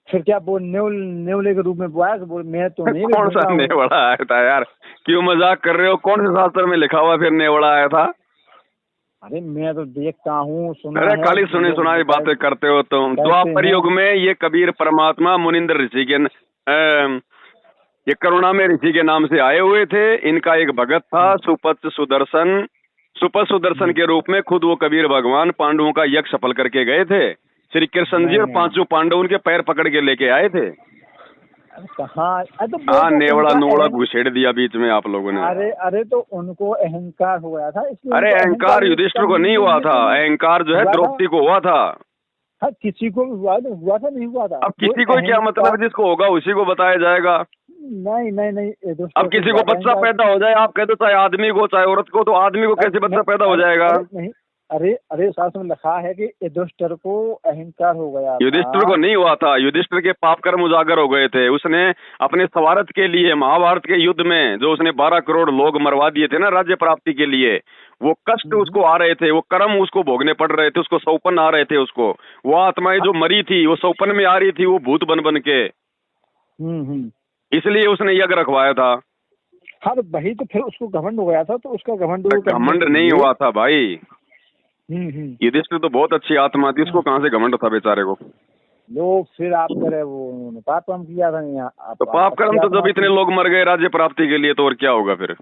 फिर क्या वो नेवले के रूप में बोया, मैं तो नहीं। कौन सा नेवला आया था यार, क्यों मजाक कर रहे हो, कौन से शास्त्र में लिखा हुआ फिर नेवला आया था। अरे मैं तो देखता हूँ, अरे खाली सुनी सुनाई बातें करते हो तुम। द्वापर युग में ये कबीर परमात्मा मुनिंद्र ऋषि के ये करुणा में ऋषि के नाम से आए हुए थे। इनका एक भगत था सुपत सुदर्शन के रूप में खुद वो कबीर भगवान पांडवों का यज्ञ सफल करके गए थे। श्री कृष्ण जी और 5 पांडव उनके पैर पकड़ के लेके आए थे। हाँ नेवड़ा नोड़ा घुसेड़ दिया बीच में आप लोगों ने। अरे तो उनको अहंकार हो गया था। अरे अहंकार युधिष्ठिर को नहीं हुआ था, अहंकार जो है द्रौपदी को हुआ था। हाँ किसी को हुआ था नहीं हुआ था। अब किसी को क्या मतलब, जिसको होगा उसी को बताया जाएगा। नहीं अब किसी को बच्चा पैदा हो जाए, आप कहते हो चाहे आदमी को चाहे औरत को, तो आदमी को कैसे बच्चा पैदा हो जाएगा। नहीं अरे शास्त्र में लिखा है कि युधिष्ठिर को अहंकार हो गया। युधिष्ठिर को नहीं हुआ था, युधिष्ठिर के पाप कर्म उजागर हो गए थे। उसने अपने स्वार्थ के लिए महाभारत के युद्ध में जो उसने 12 करोड़ लोग मरवा दिए थे ना राज्य प्राप्ति के लिए, वो कष्ट उसको आ रहे थे, वो कर्म उसको भोगने पड़ रहे थे, उसको सौपन आ रहे थे। उसको वो आत्माएं जो मरी थी वो सौपन में आ रही थी, वो भूत बन के। इसलिए उसने यज्ञ रखवाया था। हाँ तो वही तो फिर उसको घमंड हो गया था, तो उसका घमंड नहीं हुआ था भाई। युधिष्ठिर तो बहुत अच्छी आत्मा थी, उसको कहाँ से घमंड था बेचारे को। लोग फिर आप करे वो पाप कर्म किया था। तो पाप कर्म तो जब इतने लोग मर गए राज्य प्राप्ति के लिए, तो और क्या होगा फिर।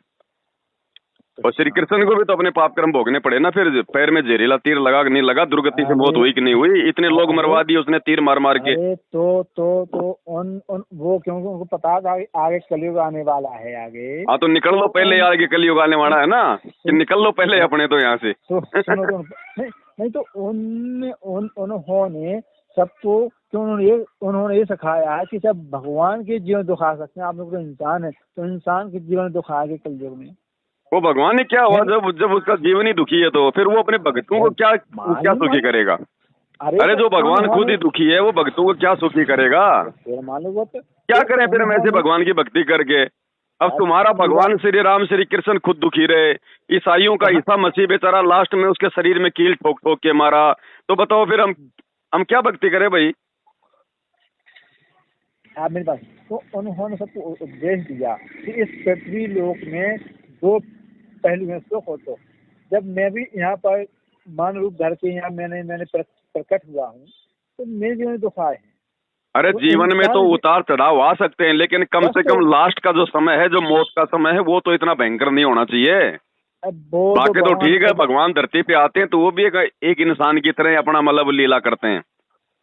और श्री कृष्ण को भी तो अपने पाप कर्म भोगने पड़े ना। फिर पैर में जहरीला तीर लगा नहीं लगा, दुर्गति से मौत हुई कि नहीं हुई, इतने लोग मरवा दिए उसने तीर मार के। तो वो क्योंकि उनको पता था आगे कलयुग आने वाला है आगे। हाँ तो निकल लो पहले, आगे कलयुग आने वाला है ना, कि निकल लो पहले अपने तो यहाँ से। नहीं तो उन्होंने सबको क्यों उन्होंने ये सिखाया है कि सब भगवान के जीवन दुखा सकते हैं। आप लोग तो इंसान है, तो इंसान के जीवन दुखाएंगे कल युग में। वो भगवान ने क्या हुआ जब उसका जीवन ही दुखी है तो फिर वो अपने भक्तों को क्या सुखी करेगा? अरे जो भगवान खुद ही दुखी है वो भक्तों को क्या सुखी करेगा? क्या करें फिर हम ऐसे भगवान की भक्ति करके? अब तुम्हारा भगवान श्री राम श्री कृष्ण खुद दुखी रहे, ईसाइयों का ईसा मसीह बेचारा लास्ट में उसके शरीर में कील ठोक ठोक के मारा, तो बताओ फिर हम क्या भक्ति करें भाई? आप मेरे पास तो उन्होंने सबको उपदेश दिया कि इस पृथ्वी लोक में दो पहलू हैं, सुख और दुख। जब मैं भी यहाँ पर मान रूप धर के यहाँ मैंने प्रकट हुआ हूँ तो मेरे जीवन में दुख आए हैं। अरे जीवन में तो उतार चढ़ाव आ सकते हैं, लेकिन कम से कम लास्ट का जो समय है, जो मौत का समय है, वो तो इतना भयंकर नहीं होना चाहिए। बाकी तो ठीक है, भगवान धरती पे आते हैं तो वो भी एक इंसान की तरह अपना मतलब लीला करते हैं।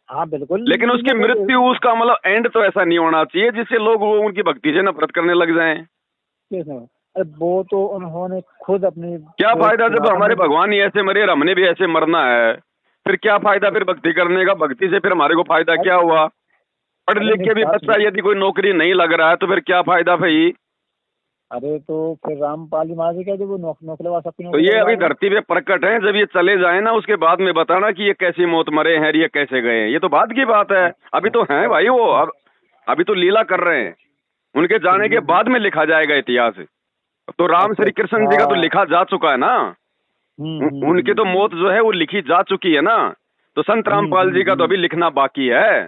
हाँ बिल्कुल, लेकिन उसकी मृत्यु, उसका मतलब एंड तो ऐसा नहीं होना चाहिए जिससे लोग उनकी भक्ति से नफरत करने लग जाएं। अरे वो तो उन्होंने खुद अपनी क्या फायदा जब हमारे भगवान ही ऐसे मरे और हमने भी ऐसे मरना है, फिर क्या फायदा फिर भक्ति करने का? भक्ति से फिर हमारे को फायदा क्या हुआ? पढ़ लिख के भी बच्चा यदि कोई नौकरी नहीं लग रहा है तो फिर क्या फायदा भाई? अरे तो फिर रामपाल जी महाराज क्या जो वो नौकरी लगा सकते? तो ये अभी धरती पे प्रकट है, जब ये चले जाए ना उसके बाद में बताना कि ये कैसी मौत मरे हैं, ये कैसे गए, ये तो बाद की बात है। अभी तो हैं भाई वो, अभी तो लीला कर रहे हैं, उनके जाने के बाद में लिखा जाएगा इतिहास। तो राम श्री कृष्ण जी का तो लिखा जा चुका है ना, उनकी तो मौत जो है वो लिखी जा चुकी है ना। तो संत रामपाल जी का तो अभी लिखना बाकी है।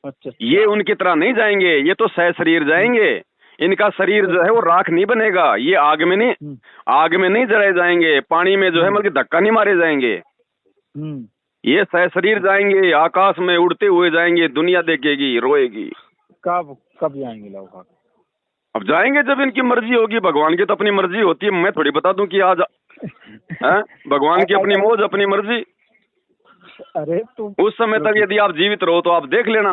अच्छा, ये उनकी तरह नहीं जाएंगे, ये तो सह शरीर जाएंगे। इनका शरीर जो है वो राख नहीं बनेगा, ये आग में नहीं जलाए जाएंगे, पानी में जो है मतलब धक्का नहीं मारे जाएंगे। ये सह शरीर जाएंगे, आकाश में उड़ते हुए जाएंगे, दुनिया देखेगी, रोएगी। कब जाएंगे लोग? अब जाएंगे जब इनकी मर्जी होगी। भगवान की तो अपनी मर्जी होती है, मैं थोड़ी बता दूं कि आज भगवान की अपनी मौज अपनी मर्जी। अरे तो उस समय तक यदि आप जीवित रहो तो आप देख लेना।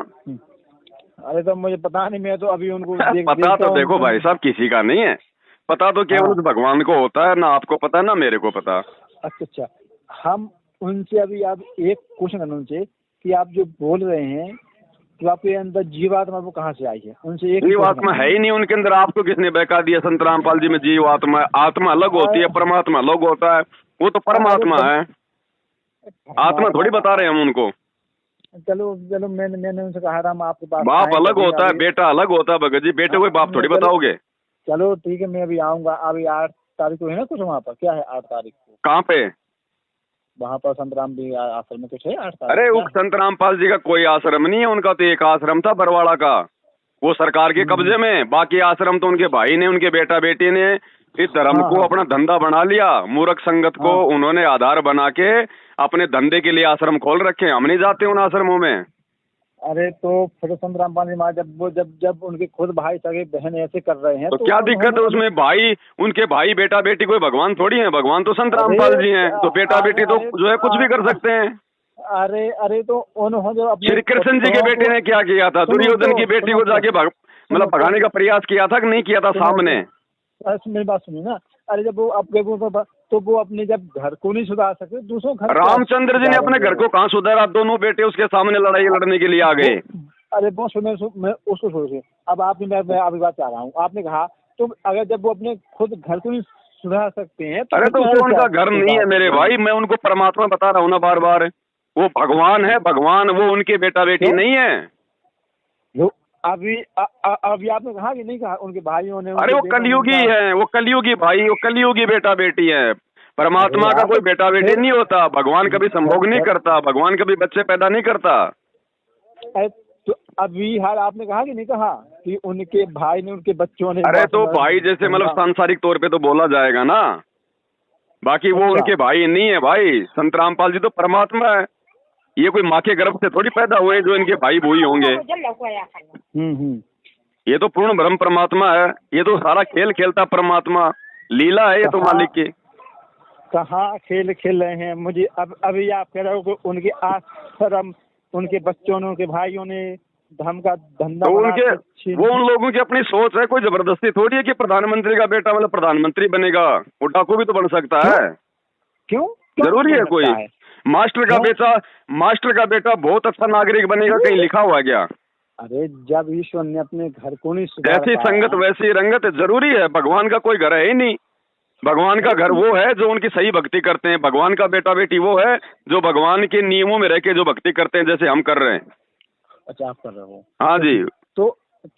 अरे तो मुझे पता नहीं, मैं तो अभी उनको पता तो देखो भाई साहब किसी का नहीं है, पता तो केवल उस भगवान को होता है, ना आपको पता ना मेरे को पता। अच्छा, हम उनसे अभी आप एक क्वेश्चन करना उनसे कि आप जो बोल रहे हैं तो आपके अंदर जीवात्मा वो कहाँ से आई है? उनसे एक जीवात्मा है ही नहीं उनके अंदर, आपको किसने बहका दिया? संत रामपाल जी में जीवात्मा, आत्मा अलग होती है, परमात्मा अलग होता है, वो तो परमात्मा है, आत्मा थोड़ी बता रहे हैं हम उनको। चलो मैंने उनसे कहा राम आपके पास बाप अलग होता है, बेटा अलग होता है भगत जी, बेटे को बाप थोड़ी बताओगे। चलो ठीक है, मैं अभी आऊंगा। अभी 8 तारीख को है ना कुछ वहाँ पर? क्या है 8 तारीख को? कहाँ पे? वहाँ पर संत राम जी आश्रम में कुछ है 8 तारीख? अरे वो संत रामपाल जी का कोई आश्रम नहीं है, उनका तो एक आश्रम था बरवाड़ा का, वो सरकार के कब्जे में। बाकी आश्रम तो उनके भाई ने, उनके बेटा बेटी ने इस धर्म को अपना धंधा बना लिया। मूर्ख संगत को उन्होंने आधार बना के अपने धंधे के लिए आश्रम खोल रखे। हम नहीं जाते उन आश्रमों में। अरे तो फिर संत रामपाल जी महाराज जब उनके खुद भाई सगे बहन ऐसे कर रहे हैं तो क्या दिक्कत है उसमें? भाई उनके भाई बेटा बेटी कोई भगवान थोड़ी है, भगवान तो संत रामपाल जी हैं, तो बेटा बेटी तो जो है कुछ भी कर सकते हैं। अरे तो उन्होंने श्री कृष्ण जी के बेटे ने क्या किया था? दुर्योधन की बेटी को जाके मतलब भगाने का प्रयास किया था कि नहीं किया था सामने? मेरी बात सुनिए ना। अरे जब वो तो वो अपने जब घर को नहीं सुधार सकते दूसरों घर। रामचंद्र जी ने अपने घर को कहाँ सुधारा? दोनों बेटे उसके सामने लड़ाई लड़ने के लिए आ गए। अरे बहुत मैं उसको सोचिए। अब आपने मैं अभी बात चाह रहा हूँ, आपने कहा तो अगर जब वो अपने खुद घर को नहीं सुधार सकते हैं तो अरे तो वो उनका घर नहीं है मेरे भाई, मैं उनको परमात्मा बता रहा हूँ ना बार बार। वो भगवान है, भगवान, वो उनके बेटा बेटी नहीं है। अभी आपने कहा कि नहीं कहा उनके भाइयों ने? अरे वो कलयुगी है, वो कलयुगी भाई, वो कलयुगी बेटा बेटी है। परमात्मा का कोई बेटा बेटी नहीं होता, भगवान कभी संभोग नहीं करता, भगवान कभी बच्चे पैदा नहीं करता। तो अभी हाल आपने कहा कि नहीं कहा कि उनके भाई ने, उनके बच्चों ने? अरे तो भाई जैसे मतलब सांसारिक तौर पे तो बोला जाएगा ना, बाकी वो उनके भाई नहीं है भाई। संत रामपाल जी तो परमात्मा है, ये कोई माँ के गर्भ से थोड़ी पैदा हुए जो इनके भाई भूई होंगे। ये तो पूर्ण ब्रह्म परमात्मा है, ये तो सारा खेल खेलता परमात्मा, लीला है ये तो मालिक की। कहाँ खेल खेल रहे हैं? मुझे अभी आप कह रहे हो कि उनके आश्रम, उनके बच्चों ने, उनके भाइयों ने धर्म का धंधा तो वो उन लोगों की अपनी सोच है, कोई जबरदस्ती थोड़ी है कि प्रधानमंत्री का बेटा मतलब प्रधानमंत्री बनेगा। वो डाकू भी तो बन सकता है। क्यों जरूरी है कोई? मास्टर का बेटा बहुत अच्छा नागरिक बनेगा, कहीं लिखा हुआ क्या? अरे जब ईश्वर ने अपने घर को नहीं सुधार जैसी संगत वैसी रंगत जरूरी है। भगवान का कोई घर है ही नहीं। भगवान का घर वो है जो उनकी सही भक्ति करते हैं। भगवान का बेटा बेटी वो है जो भगवान के नियमों में रह के जो भक्ति करते हैं, जैसे हम कर रहे हैं। अच्छा, आप कर रहे हो? हाँ जी।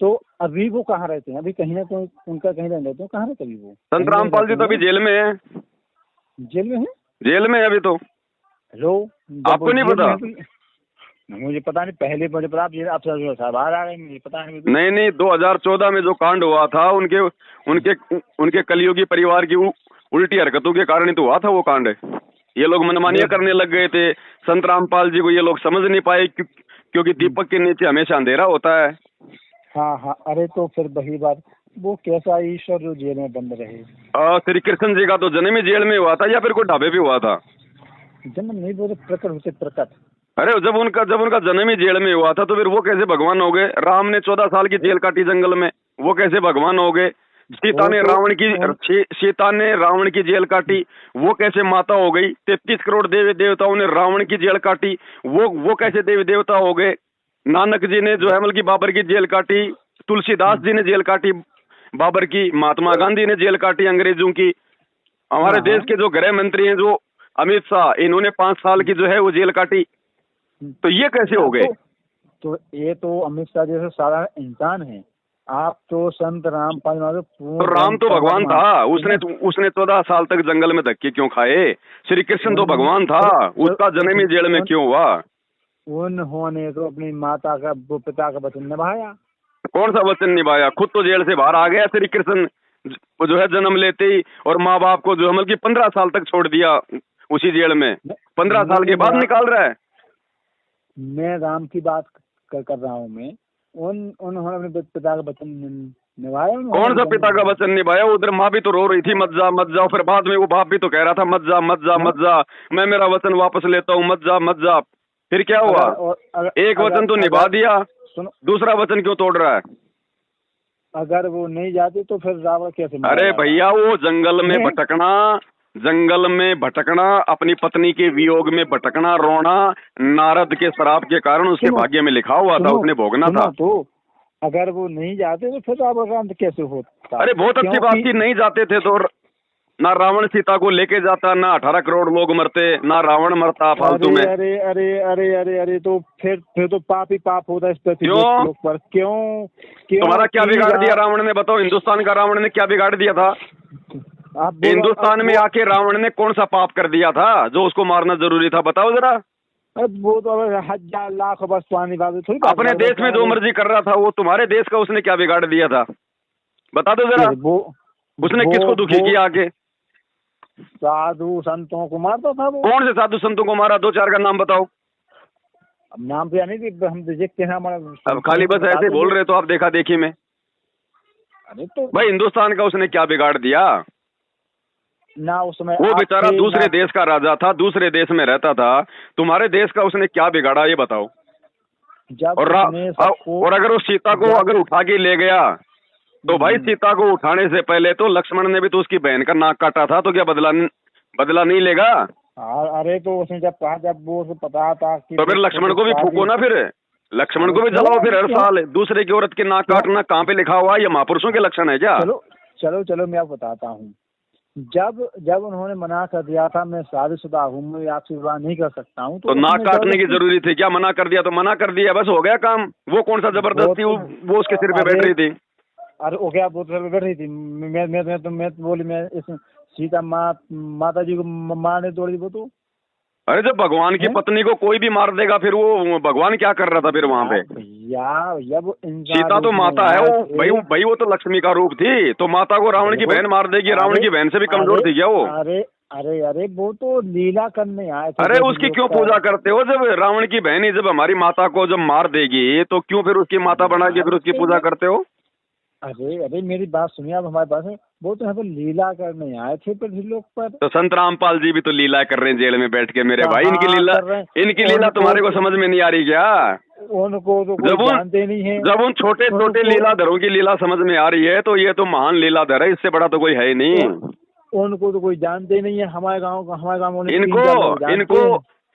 तो अभी वो कहाँ रहते हैं? अभी कहीं ना कहीं उनका कहीं रहते हो, कहाँ रहते अभी वो? संत रामपाल जी तो अभी जेल में है। जेल में है? जेल में है अभी तो। हेलो, आपको नहीं पता? मुझे पता नहीं, पहले मुझे पता, आप साहब बाहर आ गए, मुझे पता नहीं। 2014 में जो कांड हुआ था उनके कलयुगी परिवार की उल्टी हरकतों के कारण ही तो हुआ था वो कांड। ये लोग मनमानियां करने लग गए थे। संत रामपाल जी को ये लोग समझ नहीं पाए क्योंकि दीपक के नीचे हमेशा अंधेरा होता है। हाँ। अरे तो फिर वही बात, वो कैसा ईश्वर जो जेल में बंद रहे? श्री कृष्ण जी का तो जन्म ही जेल में हुआ था या फिर कोई ढाबे पे हुआ था? जन्म नहीं बोले, प्रकट होते प्रकट। अरे जब उनका जन्म ही जेल में हुआ था तो फिर वो कैसे भगवान हो गए? राम ने 14 साल की जेल काटी जंगल में, वो कैसे भगवान हो गए? सीता ने रावण की जेल काटी, वो कैसे माता हो गई? 33 करोड़ देवी देवताओं ने रावण की जेल काटी, वो कैसे देवी देवता हो गए? नानक जी ने जो है बल्कि बाबर की जेल काटी, तुलसीदास जी ने जेल काटी बाबर की, महात्मा गांधी ने जेल काटी अंग्रेजों की, हमारे देश के जो गृह मंत्री हैं जो अमित शाह, इन्होंने 5 साल की जो है वो जेल काटी। तो ये कैसे हो गए? तो ये तो अमित शाह जैसे सारा इंसान है। आप तो संत रामपाल तो राम तो भगवान था, उसने 14 साल तक जंगल में धक्के क्यों खाए? श्री कृष्ण तो भगवान था, उसका जन्म ही जेल में क्यों हुआ? उन्होंने तो अपनी माता का पिता का वचन निभाया। कौन सा वचन निभाया? खुद तो जेल से बाहर आ गया श्री कृष्ण जो है जन्म लेते ही, और माँ बाप को जो है कि 15 साल तक छोड़ दिया उसी जेल में। 15 साल के बाद निकाल रहा है। मैं राम की बात कर रहा हूँ। मैं उन्होंने अपने पिता का वचन निभाया। कौन सा पिता का वचन निभाया? उधर माँ भी तो रो रही थी मत जा, फिर बाद में वो बाप भी तो कह रहा था मत जा, मैं मेरा वचन वापस लेता हूँ, मत जा। फिर क्या हुआ? एक वचन तो निभा दिया, दूसरा वचन क्यों तोड़ रहा है? अगर वो नहीं जाती तो फिर रावण कैसे? अरे भैया, वो जंगल में भटकना, अपनी पत्नी के वियोग में भटकना, रोना, नारद के श्राप के कारण उसके भाग्य में लिखा हुआ था, उसने भोगना था। तो अगर वो नहीं जाते तो फिर रावण का अंत कैसे होता? अरे बहुत अच्छी बात थी, नहीं जाते थे तो ना रावण सीता को लेके जाता, ना 18 करोड़ लोग मरते, ना रावण मरता फालतू में। अरे तो फिर तो पाप ही पाप होता है इस पृथ्वी पर। क्यों? तुम्हारा क्या बिगाड़ दिया रावण ने? बताओ, हिंदुस्तान का रावण ने क्या बिगाड़ दिया था? हिंदुस्तान में आके रावण ने कौन सा पाप कर दिया था जो उसको मारना जरूरी था? बताओ जरा। वो तो 1000 लाख बस पानी थोड़ी। अपने देश में जो मर्जी कर रहा था, वो तुम्हारे देश का उसने क्या बिगाड़ दिया था? बता दो जरा। उसने किसको दुखी किया आके? साधु संतों को मारता था वो। कौन से साधु संतों को मारा? 2-4 का नाम बताओ। अब नाम तो यानी कि हम देखते हैं अब खाली बस ऐसे बोल रहे तो आप देखा देखी में। अरे तो भाई, हिंदुस्तान का उसने क्या बिगाड़ दिया ना? उसमें वो बेचारा दूसरे देश का राजा था, दूसरे देश में रहता था। तुम्हारे देश का उसने क्या बिगाड़ा ये बताओ। और अगर उस सीता को अगर उठा के ले गया तो भाई, सीता को उठाने से पहले तो लक्ष्मण ने भी तो उसकी बहन का नाक काटा था, तो क्या बदला नहीं लेगा? अरे तो उसने जब वो पता था कि तो फिर लक्ष्मण को भी फूको ना, फिर लक्ष्मण को भी जलाओ फिर हर साल। दूसरे की औरत के नाक काटना कहाँ पे लिखा हुआ है? ये महापुरुषों के लक्षण है क्या? चलो मैं आपको बताता हूँ। जब उन्होंने मना कर दिया था मैं शादीशुदा हूँ, मैं आपसे विवाह नहीं कर सकता हूँ, तो नाक काटने की जरूरी थी क्या? मना कर दिया तो मना कर दिया, बस हो गया काम। वो कौन सा जबरदस्ती वो उसके सिर पे बैठ रही थी? अरे वो क्या वो तो बैठ रही थी। मैं बोली मैं इस सीता माता जी को मारने दौड़ी वो तो। अरे जब भगवान की पत्नी को कोई भी मार देगा फिर वो भगवान क्या कर रहा था फिर वहाँ पे? जब सीता तो माता है वो भाई वो तो लक्ष्मी का रूप थी, तो माता को रावण की बहन मार देगी? रावण की बहन से भी कमजोर थी क्या वो? अरे वो तो लीला करने आए थे। अरे उसकी क्यों पूजा करते हो? जब रावण की बहन ही जब हमारी माता को जब मार देगी तो क्यों फिर उसकी माता बना के फिर उसकी पूजा करते हो? अरे मेरी बात सुनिए आप, हमारे पास वो तो यहाँ पर लीला करने आए थे पृथ्वी लोक पर। तो संत रामपाल जी भी तो लीला कर रहे हैं जेल में बैठ के मेरे भाई। इनकी लीला तुम्हारे को समझ में नहीं आ रही क्या? उनको तो कोई जानते नहीं है। जब उन छोटे छोटे लीलाधरों की लीला समझ में आ रही है तो ये तो महान लीलाधर है, इससे बड़ा तो कोई है ही नहीं। उनको तो कोई जानते नहीं है। हमारे गाँव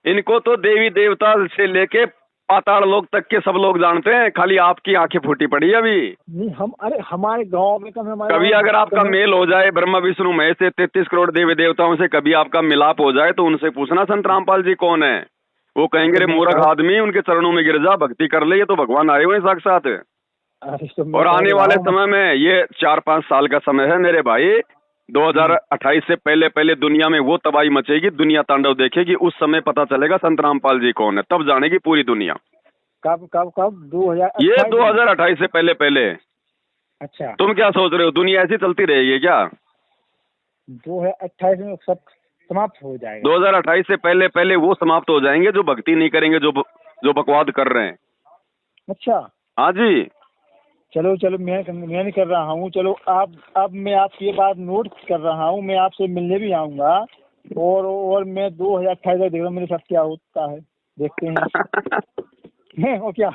इनको तो देवी देवता से लेके पाताल लोग तक के सब लोग जानते हैं, खाली आपकी आंखें फूटी पड़ी है अभी। नहीं हम, अरे हमारे गांव में कभी अगर आपका मेल हो जाए ब्रह्मा विष्णु महेश से 33 करोड़ देवी देवताओं से, कभी आपका मिलाप हो जाए तो उनसे पूछना संत रामपाल जी कौन है। वो कहेंगे रे मूर्ख आदमी, उनके चरणों में गिर जा, भक्ति कर ले, ये तो भगवान आए हुए साक्षात। और आने वाले समय में, ये 4-5 साल का समय है मेरे भाई, 2028 से पहले पहले दुनिया में वो तबाही मचेगी, दुनिया तांडव देखेगी। उस समय पता चलेगा संत रामपाल जी कौन है, तब जानेगी पूरी दुनिया। कब कब कब 2028? ये 2028 से पहले पहले। अच्छा, तुम क्या सोच रहे हो, दुनिया ऐसी चलती रहेगी क्या? 2028 में सब समाप्त हो जाएगा। 2028 से पहले पहले वो समाप्त हो जाएंगे जो भक्ति नहीं करेंगे, जो बकवाद कर रहे हैं। अच्छा, हाँ जी। चलो चलो, मैं नहीं कर रहा हूँ। चलो अब मैं आपकी ये बात नोट कर रहा हूँ, मैं आपसे मिलने भी आऊँगा। और मैं 2028 तक देख रहा हूँ मेरे साथ क्या होता है, देखते हैं। और क्या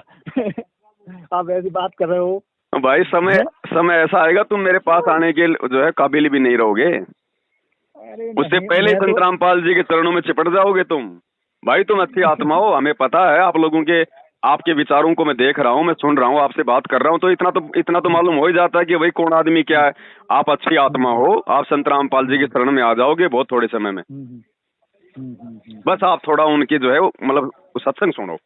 आप ऐसी बात कर रहे हो भाई? समय ऐसा आएगा तुम मेरे पास आने के जो है काबिल भी नहीं रहोगे। उससे पहले संत रामपाल जी के चरणों में चिपट जाओगे तुम। भाई तुम अच्छी आत्मा हो, हमें पता है। आप लोगों के, आपके विचारों को मैं देख रहा हूँ, मैं सुन रहा हूँ, आपसे बात कर रहा हूँ, तो इतना तो मालूम हो ही जाता है कि भाई कौन आदमी क्या है। आप अच्छी आत्मा हो, आप संत रामपाल जी के शरण में आ जाओगे बहुत थोड़े समय में। बस आप थोड़ा उनकी जो है मतलब सत्संग सुनो।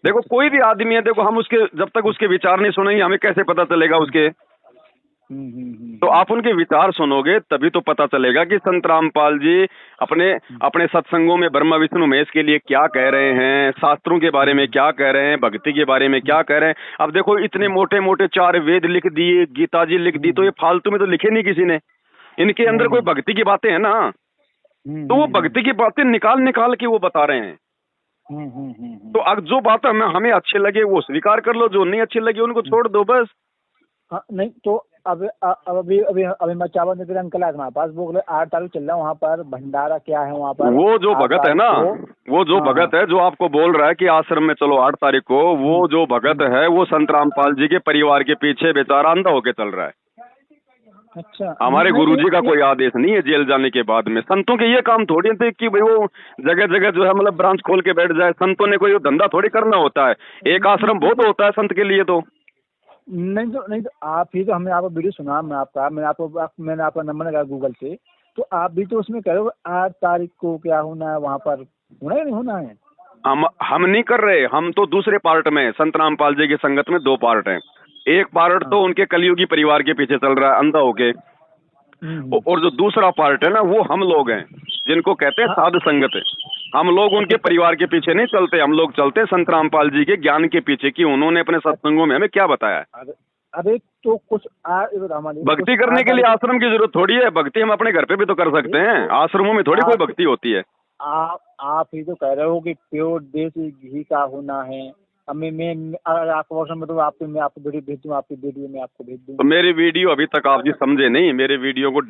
देखो कोई भी आदमी है, देखो हम उसके, जब तक उसके विचार नहीं सुनेंगे हमें कैसे पता चलेगा उसके। तो आप उनके विचार सुनोगे तभी तो पता चलेगा कि संत रामपाल जी अपने सत्संगों में ब्रह्मा विष्णु महेश के लिए क्या कह रहे हैं, शास्त्रों के बारे में क्या कह रहे हैं, भक्ति के बारे में क्या कह रहे हैं। अब देखो इतने मोटे मोटे 4 वेद लिख दिए, गीता जी लिख दी, तो ये फालतू में तो लिखे नहीं किसी ने। इनके अंदर कोई भक्ति की बातें हैं ना, तो वो भक्ति की बातें निकाल के वो बता रहे हैं। तो अब जो बात हमें अच्छे लगे वो स्वीकार कर लो, जो नहीं अच्छे लगे उनको छोड़ दो बस। नहीं तो अभी मैं चावल में अंकल आए हमारे पास, वो 8 तारीख चल रहा है वहाँ पर भंडारा, क्या है वहाँ पर? वो जो भगत है ना, वो जो भगत है जो आपको बोल रहा है कि आश्रम में चलो 8 तारीख को, वो जो भगत है वो संत रामपाल जी के परिवार के पीछे बेचारा अंधा होके चल रहा है। अच्छा, हमारे गुरुजी का कोई आदेश नहीं है जेल जाने के बाद में। संतों के ये काम थोड़ी थे कि भाई वो जगह जगह जो है मतलब ब्रांच खोल के बैठ जाए। संतों ने कोई धंधा थोड़ी करना होता है, एक आश्रम बहुत होता है संत के लिए। तो नहीं तो आप ही तो, हमने आपको वीडियो सुना, मैंने आपका नंबर लगाया गूगल पे, तो आप भी तो उसमें करो 8 तारीख को क्या होना है वहाँ पर, होना है नहीं होना है? हम नहीं कर रहे, हम तो दूसरे पार्ट में, संत रामपाल जी की संगत में 2 पार्ट हैं। एक पार्ट तो उनके कलियुगी परिवार के पीछे चल रहा है अंधा होके, और जो दूसरा पार्ट है ना वो हम लोग हैं जिनको कहते हैं साध संगत। हम लोग उनके परिवार के पीछे नहीं चलते, हम लोग चलते हैं संत रामपाल जी के ज्ञान के पीछे कि उन्होंने अपने सत्संगों में हमें क्या बताया है। अरे तो कुछ भक्ति करने के लिए आश्रम की जरूरत थोड़ी है, भक्ति हम अपने घर पे भी तो कर सकते हैं, आश्रमों में थोड़ी कोई भक्ति होती है। आप ही तो कह रहे हो कि प्योर देसी घी का होना है। मैं आपको वर्षन में तो मैं आपको वीडियो भेज दूँ, आपकी वीडियो में आपको भेज दूँ। तो मेरी वीडियो अभी तक आप जी समझे नहीं, मेरे वीडियो को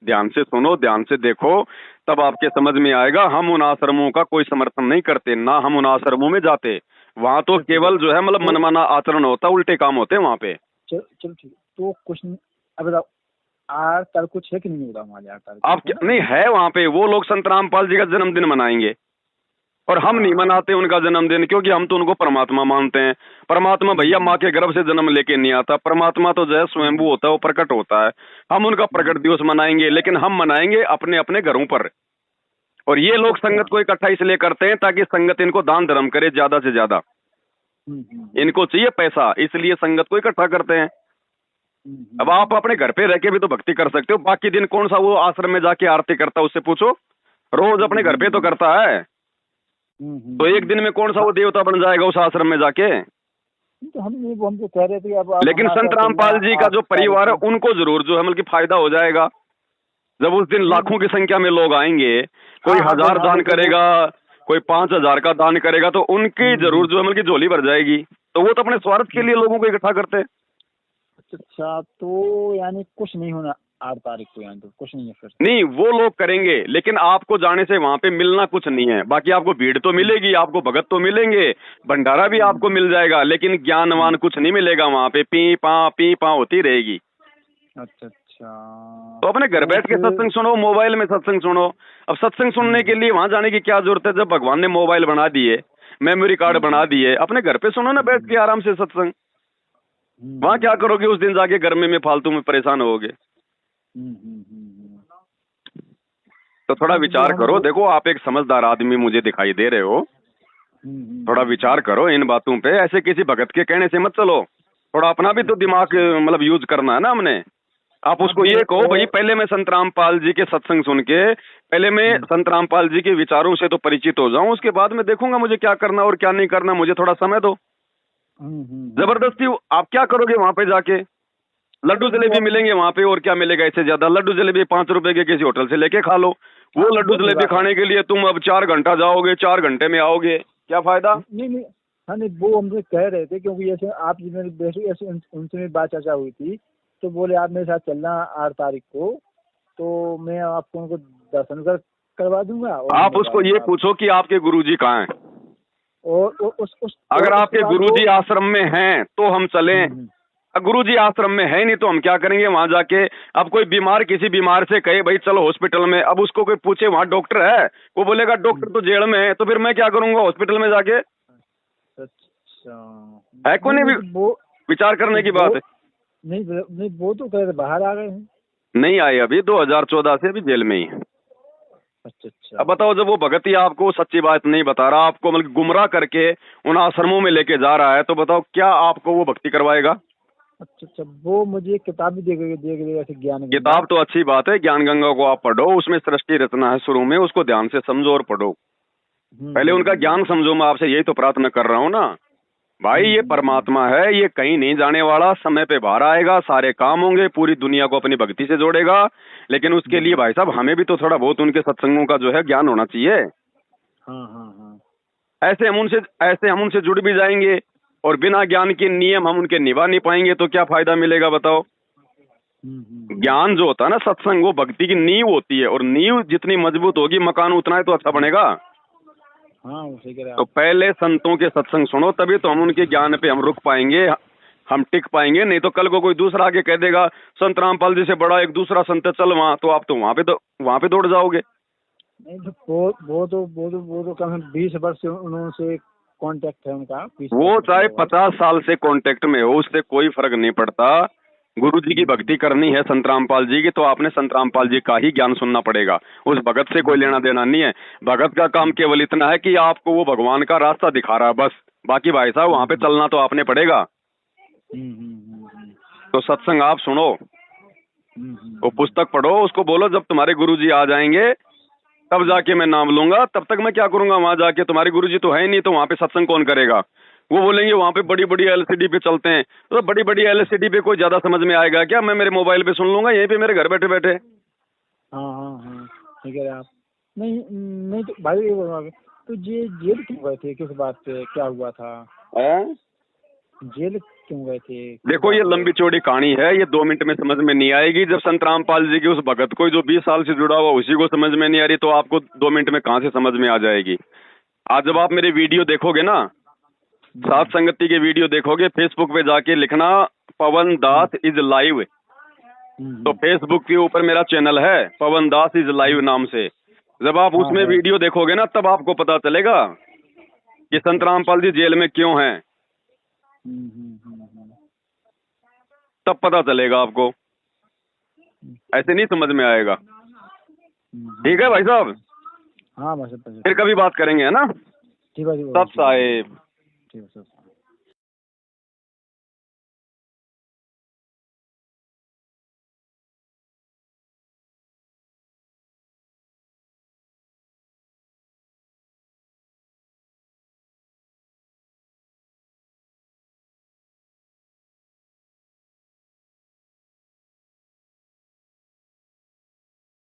ध्यान से सुनो, ध्यान से देखो, तब आपके समझ में आएगा। हम उन आश्रमों का कोई समर्थन नहीं करते, ना हम उन आश्रमों में जाते। वहाँ तो केवल जो है मतलब मनमाना आचरण होता है, उल्टे काम होते हैं वहाँ पे। चलो ठीक, तो कुछ अब बताओ 8 तारीख कुछ है कि नहीं होगा हमारे 8 तारीख? आप नहीं है वहाँ पे, वो लोग संत रामपाल जी का जन्मदिन मनाएंगे और हम नहीं मनाते उनका जन्मदिन, क्योंकि हम तो उनको परमात्मा मानते हैं। परमात्मा भैया माँ के गर्भ से जन्म लेके नहीं आता, परमात्मा तो जो है स्वयंभू होता है, वो प्रकट होता है। हम उनका प्रकट दिवस मनाएंगे, लेकिन हम मनाएंगे अपने अपने घरों पर। और ये लोग संगत को इकट्ठा इसलिए करते हैं ताकि संगत इनको दान धर्म करे ज्यादा से ज्यादा। इनको चाहिए पैसा, इसलिए संगत को इकट्ठा करते हैं। अब आप अपने घर पे रह के भी तो भक्ति कर सकते हो। बाकी दिन कौन सा वो आश्रम में जाके आरती करता है उससे पूछो, रोज अपने घर पे तो करता है। तो एक दिन में कौन सा वो देवता बन जाएगा उस आश्रम में जाके? तो हम तो कह रहे थे अब लेकिन संत रामपाल जी का जो परिवार है उनको जरूर जो है मतलब फायदा हो जाएगा। जब उस दिन लाखों की संख्या में लोग आएंगे, कोई 1000 दान करेगा, कोई 5000 का दान करेगा, तो उनकी जरूर जो है मतलब झोली भर जाएगी। तो वो तो अपने स्वार्थ के लिए लोगों को इकट्ठा करते हैं। अच्छा, तो यानी कुछ नहीं होना 8 तारीख को, यानी तो कुछ नहीं है फिर? नहीं, वो लोग करेंगे, लेकिन आपको जाने से वहां पे मिलना कुछ नहीं है। बाकी आपको भीड़ तो मिलेगी, आपको भगत तो मिलेंगे, भंडारा भी आपको मिल जाएगा, लेकिन ज्ञानवान कुछ नहीं मिलेगा वहां पे। पी पा होती रहेगी। अच्छा। तो अपने घर बैठ के सत्संग सुनो, मोबाइल में सत्संग सुनो। अब सत्संग सुनने के लिए वहां जाने की क्या जरूरत है? जब भगवान ने मोबाइल बना दिए, मेमोरी कार्ड बना दिए, अपने घर पे सुनो ना बैठ के आराम से सत्संग। वहां क्या करोगे उस दिन जाके गर्मी में फालतू में परेशान होगे? तो थोड़ा विचार करो। देखो आप एक समझदार आदमी मुझे दिखाई दे रहे हो, थोड़ा विचार करो इन बातों पे। ऐसे किसी भगत के कहने से मत चलो, थोड़ा अपना भी तो दिमाग मतलब यूज करना है ना हमने। आप उसको ये कहो भाई पहले मैं संत रामपाल जी के सत्संग सुन के, पहले मैं संत रामपाल जी के विचारों से तो परिचित हो जाऊं, उसके बाद मैं देखूंगा मुझे क्या करना और क्या नहीं करना, मुझे थोड़ा समय दो। जबरदस्ती आप क्या करोगे वहां पे जाके? लड्डू जलेबी मिलेंगे वहां पे, और क्या मिलेगा इससे ज्यादा? लड्डू जलेबी 5 रुपए के किसी होटल से लेके खा लो। वो लड्डू जलेबी खाने के लिए तुम अब 4 घंटा जाओगे, 4 घंटे में आओगे, क्या फायदा? नहीं हाँ नहीं, वो हमसे कह रहे थे क्योंकि जैसे आप ऐसे उनसे भी बात चर्चा हुई थी, तो बोले आप मेरे साथ चलना 8 तारीख को, तो मैं आपको उनको दर्शन करवा दूंगा। आप उसको ये पूछो कि आपके गुरुजी कहाँ हैं, और अगर आपके गुरुजी आश्रम में हैं तो हम चलें। गुरुजी आश्रम में है नहीं तो हम क्या करेंगे वहां जाके? अब कोई बीमार किसी बीमार से कहे भाई चलो हॉस्पिटल में, अब उसको कोई पूछे वहां डॉक्टर है, वो बोलेगा डॉक्टर तो जेल में है, तो फिर मैं क्या करूंगा हॉस्पिटल में जाके? अच्छा है कोई नहीं विचार करने की बात है? नहीं वो तो कह रहे बाहर आ गए हैं। नहीं आए अभी, 2014 से अभी जेल में ही है। अच्छा। अब बताओ, जब वो भगत ही आपको सच्ची बात नहीं बता रहा, आपको मतलब गुमराह करके उन आश्रमों में लेके जा रहा है, तो बताओ क्या आपको वो भक्ति करवाएगा? अच्छा, वो मुझे किताब भी देगा ऐसे ज्ञान किताब तो अच्छी बात है, ज्ञान गंगा को आप पढ़ो, उसमें सृष्टि रचना है शुरू में, उसको ध्यान से समझो और पढ़ो। पहले उनका ज्ञान समझो। मैं आपसे यही तो प्रार्थना कर रहा हूँ ना भाई, ये परमात्मा है, ये कहीं नहीं जाने वाला, समय पे बाहर आएगा, सारे काम होंगे, पूरी दुनिया को अपनी भक्ति से जोड़ेगा। लेकिन उसके लिए भाई साहब हमें भी तो थोड़ा बहुत उनके सत्संगों का जो है ज्ञान होना चाहिए। हाँ। ऐसे हम उनसे जुड़ भी जाएंगे और बिना ज्ञान के नियम हम उनके निभा नहीं पाएंगे, तो क्या फायदा मिलेगा बताओ? ज्ञान जो होता है ना, सत्संग, वो भक्ति की नींव होती है, और नींव जितनी मजबूत होगी मकान उतना ही तो अच्छा बनेगा। हाँ, तो पहले संतों के सत्संग सुनो, तभी तो हम उनके ज्ञान पे हम रुक पाएंगे, हम टिक पाएंगे। नहीं तो कल को कोई दूसरा आके कह देगा संत रामपाल जी से बड़ा एक दूसरा संत चल वहाँ, तो आप तो वहाँ पे दौड़ जाओगे। नहीं तो वो तो कम 20 वर्ष से उन्होंने कांटेक्ट है उनका। वो चाहे 50 साल से कांटेक्ट में हो, उससे कोई फर्क नहीं पड़ता। गुरु जी की भक्ति करनी है संत रामपाल जी की, तो आपने संत रामपाल जी का ही ज्ञान सुनना पड़ेगा। उस भगत से कोई लेना देना नहीं है। भगत का काम केवल इतना है कि आपको वो भगवान का रास्ता दिखा रहा है बस। बाकी भाई साहब वहाँ पे चलना तो आपने पड़ेगा। तो सत्संग आप सुनो, वो पुस्तक पढ़ो, उसको बोलो जब तुम्हारे गुरु जी आ जाएंगे तब जाके मैं नाम लूंगा। तब तक मैं क्या करूंगा वहां जाके? तुम्हारे गुरु जी तो है ही नहीं, तो वहां पे सत्संग कौन करेगा? वो बोलेंगे वहां पे बड़ी बड़ी एलसीडी पे चलते हैं, तो बड़ी बड़ी एलसीडी पे कोई ज्यादा समझ में आएगा क्या? मैं मेरे मोबाइल पे सुन लूंगा यहीं पे मेरे घर बैठे बैठे। हाँ ठीक है आप। नहीं तो भाई, तो ये जेल क्यों गए थे? किस बात पे क्या हुआ था? जेल क्यों गए थे? देखो ये लंबी चौड़ी कहानी है, ये 2 मिनट में समझ में नहीं आएगी। जब संत रामपाल जी के उस भगत को जो 20 साल से जुड़ा हुआ उसी को समझ में नहीं आ रही, तो आपको 2 मिनट में कहाँ से समझ में आ जाएगी? आज जब आप मेरे वीडियो देखोगे ना, सात संगति के वीडियो देखोगे, फेसबुक पे जाके लिखना पवन दास इज लाइव, तो फेसबुक के ऊपर मेरा चैनल है पवन दास इज लाइव नाम से। जब आप उसमें वीडियो देखोगे ना, तब आपको पता चलेगा कि संत रामपाल जी जेल में क्यों हैं। तब पता चलेगा आपको, ऐसे नहीं समझ में आएगा। ठीक है भाई साहब? हाँ, फिर कभी बात करेंगे, है ना? ठीक है सब साहेब। ठीक है सर।